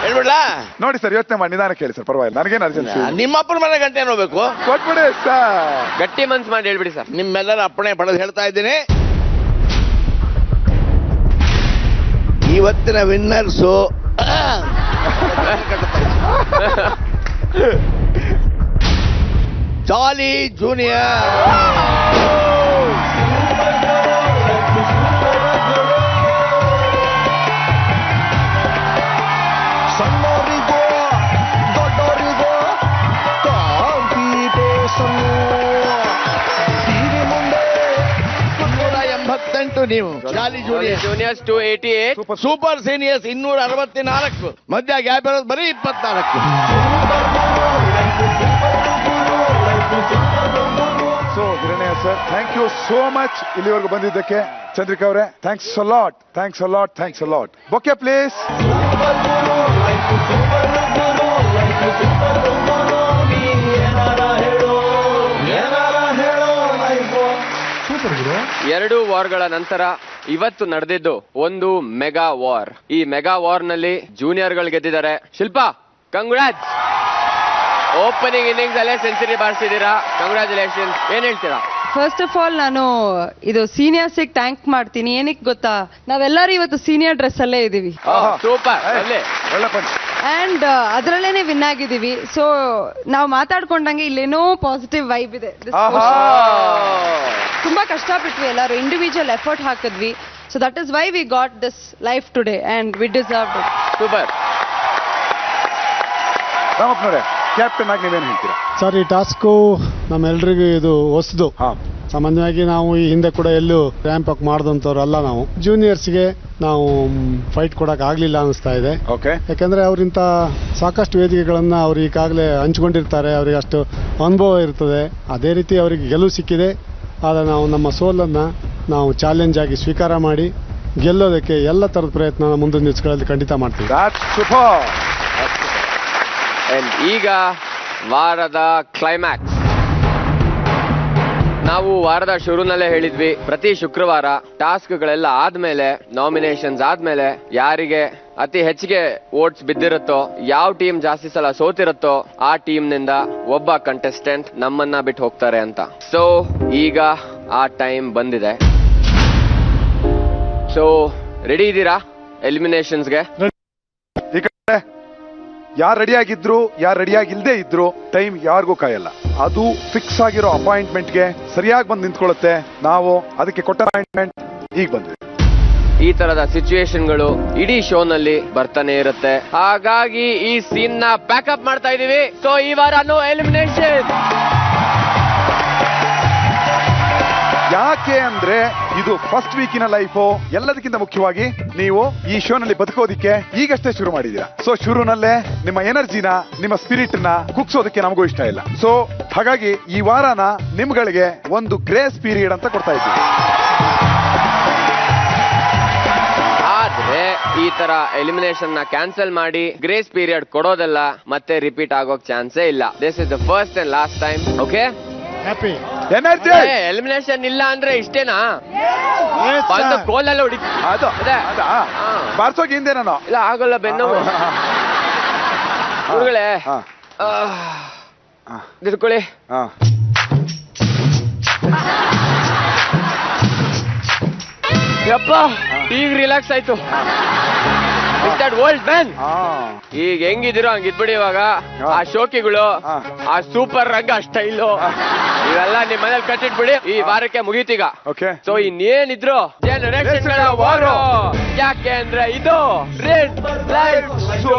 ಹೇಳ್ಬಿಡ್ಲಾ? ನೋಡಿ ಸರ್, ಯೋಚನೆ ಮಾಡಿ ನಿಧಾನ ಕೇಳಿ ಸರ್, ಪರವಾಗಿಲ್ಲ, ನನಗೇನು ಅರ್ಜೆನ್ಸಿ. ನಿಮ್ಮಪ್ಪನ ಮನೆ ಗಂಟೆ ಹೋಗ್ಬೇಕು. ಕೊಟ್ಬಿಡಿ ಸರ್. ಗಟ್ಟಿ ಮನ್ಸು ಮಾಡಿ ಹೇಳ್ಬಿಡಿ ಸರ್. ನಿಮ್ಮೆಲ್ಲರ ಅಪ್ಪಣೆ ಪಡೆದು ಹೇಳ್ತಾ ಇದ್ದೀನಿ, ಇವತ್ತಿನ ವಿನ್ನರ್ಸು ಜಾಲಿ ಜೂನಿಯರ್. ಸಣ್ಣವರಿಗೋ ದೊಡ್ಡವರಿಗೋ ಕಾಂಪಿಟೇಷನ್. ಮುಂದೆ 288 ನೀವು ಜಾಲಿ ಜೂನಿಯರ್ಸ್ 288, ಸೂಪರ್ ಸೀನಿಯರ್ಸ್ 264, ಮಧ್ಯ ಗ್ಯಾಪ್ ಇರೋದು ಬರೀ 24. So Hiranya sir, thank you so much ಇಲ್ಲಿವರೆಗೂ ಬಂದಿದ್ದಕ್ಕೆ. ಚಂದ್ರಿಕಾ ಅವರೇ, thanks a lot. Bouquet please. ಎರಡು ವಾರ್ಗಳ ನಂತರ ಇವತ್ತು ನಡೆದಿದ್ದು ಒಂದು ಮೆಗಾ ವಾರ್. ಈ ಮೆಗಾ ವಾರ್ ನಲ್ಲಿ ಜೂನಿಯರ್ ಗಳು ಗೆದ್ದಿದ್ದಾರೆ. ಶಿಲ್ಪಾ, ಕಂಗ್ರಾಟ್ಸ್. ಓಪನಿಂಗ್ ಇನ್ನಿಂಗ್ಸ್ ಅಲ್ಲೇ ಸೆಂಚುರಿ ಬಾರಿಸಿದ್ದೀರಾ, ಕಂಗ್ರಾಚುಲೇಷನ್. ಏನ್ ಹೇಳ್ತೀರಾ? ಫಸ್ಟ್ ಆಫ್ ಆಲ್ ನಾನು ಇದು ಸೀನಿಯರ್ಸಿಗೆ ಥ್ಯಾಂಕ್ ಮಾಡ್ತೀನಿ. ಏನಕ್ಕೆ ಗೊತ್ತಾ, ನಾವೆಲ್ಲರೂ ಇವತ್ತು ಸೀನಿಯರ್ ಡ್ರೆಸ್ ಅಲ್ಲೇ ಇದೀವಿ. ಸೂಪರ್. ಅಂಡ್ ಅದರಲ್ಲೇನೆ ವಿನ್ ಆಗಿದ್ದೀವಿ. ಸೊ ನಾವು ಮಾತಾಡ್ಕೊಂಡಂಗೆ ಇಲ್ಲೇನೋ ಪಾಸಿಟಿವ್ ವೈಬ್ ಇದೆ. ತುಂಬಾ ಕಷ್ಟಪಟ್ವಿ, ಎಲ್ಲರೂ ಇಂಡಿವಿಜುವಲ್ ಎಫರ್ಟ್ ಹಾಕಿದ್ವಿ. So that is why we got this life today and we deserved it. Super. ರಾಮಪ್ಪನವರೇ, ಕ್ಯಾಪ್ಟನ್ ಆಗಿ ನೀವೇನು ಹೇಳ್ತೀರಾ ಸರ್? ಈ ಟಾಸ್ಕು ನಮ್ಮೆಲ್ರಿಗೂ ಇದು ಹೊಸದು. ಸಾಮಾನ್ಯವಾಗಿ ನಾವು ಈ ಹಿಂದೆ ಕೂಡ ಎಲ್ಲೂ ರ್ಯಾಂಪ್ ಅಪ್ ಮಾಡಿದಂಥವ್ರು ಅಲ್ಲ. ನಾವು ಜೂನಿಯರ್ಸ್ಗೆ ನಾವು ಫೈಟ್ ಕೊಡಕ್ ಆಗ್ಲಿಲ್ಲ ಅನಿಸ್ತಾ ಇದೆ. ಯಾಕಂದ್ರೆ ಅವ್ರಿಂತ ಸಾಕಷ್ಟು ವೇದಿಕೆಗಳನ್ನ ಅವ್ರು ಈಗಾಗಲೇ ಹಂಚ್ಕೊಂಡಿರ್ತಾರೆ, ಅವ್ರಿಗೆ ಅಷ್ಟು ಅನುಭವ ಇರ್ತದೆ. ಅದೇ ರೀತಿ ಅವರಿಗೆ ಗೆಲುವು ಸಿಕ್ಕಿದೆ. ಆದರೆ ನಾವು ನಮ್ಮ ಸೋಲನ್ನು ನಾವು ಚಾಲೆಂಜ್ ಆಗಿ ಸ್ವೀಕಾರ ಮಾಡಿ ಗೆಲ್ಲೋದಕ್ಕೆ ಎಲ್ಲ ಥರದ ಪ್ರಯತ್ನ ಮುಂದಿನ ದಿವಸಗಳಲ್ಲಿ ಖಂಡಿತ ಮಾಡ್ತೀವಿ. ಈಗ ವಾರದ ಕ್ಲೈಮ್ಯಾಕ್ಸ್. ನಾವು ವಾರದ ಶುರುನಲ್ಲೇ ಹೇಳಿದ್ವಿ, ಪ್ರತಿ ಶುಕ್ರವಾರ ಟಾಸ್ಕ್ಗಳೆಲ್ಲ ಆದ್ಮೇಲೆ, ನಾಮಿನೇಷನ್ಸ್ ಆದ್ಮೇಲೆ ಯಾರಿಗೆ ಅತಿ ಹೆಚ್ಚಿಗೆ ವೋಟ್ಸ್ ಬಿದ್ದಿರುತ್ತೋ, ಯಾವ ಟೀಮ್ ಜಾಸ್ತಿ ಸಲ ಸೋತಿರುತ್ತೋ ಆ ಟೀಮ್ ನಿಂದ ಒಬ್ಬ ಕಂಟೆಸ್ಟೆಂಟ್ ನಮ್ಮನ್ನ ಬಿಟ್ಟು ಹೋಗ್ತಾರೆ ಅಂತ. ಸೊ ಈಗ ಆ ಟೈಮ್ ಬಂದಿದೆ. ಸೊ ರೆಡಿ ಇದ್ದೀರಾ ಎಲಿಮಿನೇಷನ್ಸ್ಗೆ? ಯಾರು ರೆಡಿ ಆಗಿದ್ರು, ಯಾರು ರೆಡಿಯಾಗಿಲ್ದೇ ಇದ್ರು, ಟೈಮ್ ಯಾರಿಗೂ ಕಾಯಲ್ಲ. ಅದು ಫಿಕ್ಸ್ ಆಗಿರೋ ಅಪಾಯಿಂಟ್ಮೆಂಟ್ಗೆ ಸರಿಯಾಗಿ ಬಂದು ನಿಂತ್ಕೊಳ್ಳುತ್ತೆ. ನಾವು ಅದಕ್ಕೆ ಕೊಟ್ಟ ಅಪಾಯಿಂಟ್ಮೆಂಟ್ ಈಗ ಬಂದಿದೆ. ಈ ತರದ ಸಿಚುವೇಶನ್ಗಳು ಇಡೀ ಶೋನಲ್ಲಿ ಬರ್ತಾನೆ ಇರುತ್ತೆ. ಹಾಗಾಗಿ ಈ ಸೀನ್ ನ ಪ್ಯಾಕಪ್ ಮಾಡ್ತಾ ಇದೀವಿ. ಸೊ ಈ ವಾರ ನೋ ಎಲಿಮಿನೇಷನ್. ಯಾಕೆ ಅಂದ್ರೆ ಇದು ಫಸ್ಟ್ ವೀಕಿನ ಲೈಫು. ಎಲ್ಲದಕ್ಕಿಂತ ಮುಖ್ಯವಾಗಿ ನೀವು ಈ ಶೋನಲ್ಲಿ ಬದುಕೋದಿಕ್ಕೆ ಈಗಷ್ಟೇ ಶುರು ಮಾಡಿದೀರಾ. ಸೊ ಶುರುನಲ್ಲೇ ನಿಮ್ಮ ಎನರ್ಜಿನ, ನಿಮ್ಮ ಸ್ಪಿರಿಟ್ ನ ಕುಗ್ಸೋದಕ್ಕೆ ನಮಗೂ ಇಷ್ಟ ಇಲ್ಲ. ಸೊ ಹಾಗಾಗಿ ಈ ವಾರನ ನಿಮ್ಗಳಿಗೆ ಒಂದು ಗ್ರೇಸ್ ಪೀರಿಯಡ್ ಅಂತ ಕೊಡ್ತಾ ಇದ್ದೀವಿ. ಆದ್ರೆ ಈ ತರ ಎಲಿಮಿನೇಷನ್ ನ ಕ್ಯಾನ್ಸಲ್ ಮಾಡಿ ಗ್ರೇಸ್ ಪೀರಿಯಡ್ ಕೊಡೋದಲ್ಲ ಮತ್ತೆ ರಿಪೀಟ್ ಆಗೋಕ್ ಚಾನ್ಸೇ ಇಲ್ಲ. This is the first and last time. Okay, happy energy elimination ಇಲ್ಲ ಅಂದ್ರೆ ಇಷ್ಟೇನಾ ಬಂದು ಗೋಲೆಲ್ಲ ಹೊಡಿ ಅದು ಬಾರ್ಸೋಗಿ ಹಿಂದೆ ನಾನು ಇಲ್ಲ ಆಗೋಲ್ಲ ಬೆನ್ನೋವು ಗುರುಗಳೇ ನಿಂತ್ಕೊಳ್ಳಿ ಯಪ್ಪ ಈಗ ರಿಲ್ಯಾಕ್ಸ್ ಆಯ್ತು ಓಲ್ಡ್ ಮ್ಯಾನ್ ಈಗ ಹೆಂಗಿದಿರೋ ಹಂಗಿದ್ಬಿಡಿ ಇವಾಗ ಆ ಶೋಕಿಗಳು ಆ ಸೂಪರ್ ರಂಗ ಸ್ಟೈಲು ಇವೆಲ್ಲ ನಿಮ್ ಮನೇಲಿ ಕಟ್ಟಿಟ್ಬಿಡಿ ಈ ವಾರಕ್ಕೆ ಮುಗೀತೀಗ ಸೊ ಇನ್ನೇನಿದ್ರು ಜನರೇಷನ್ ಯಾಕೆ ಅಂದ್ರೆ ಇದು ರೆಡ್ ಲೈಟ್ ಶೋ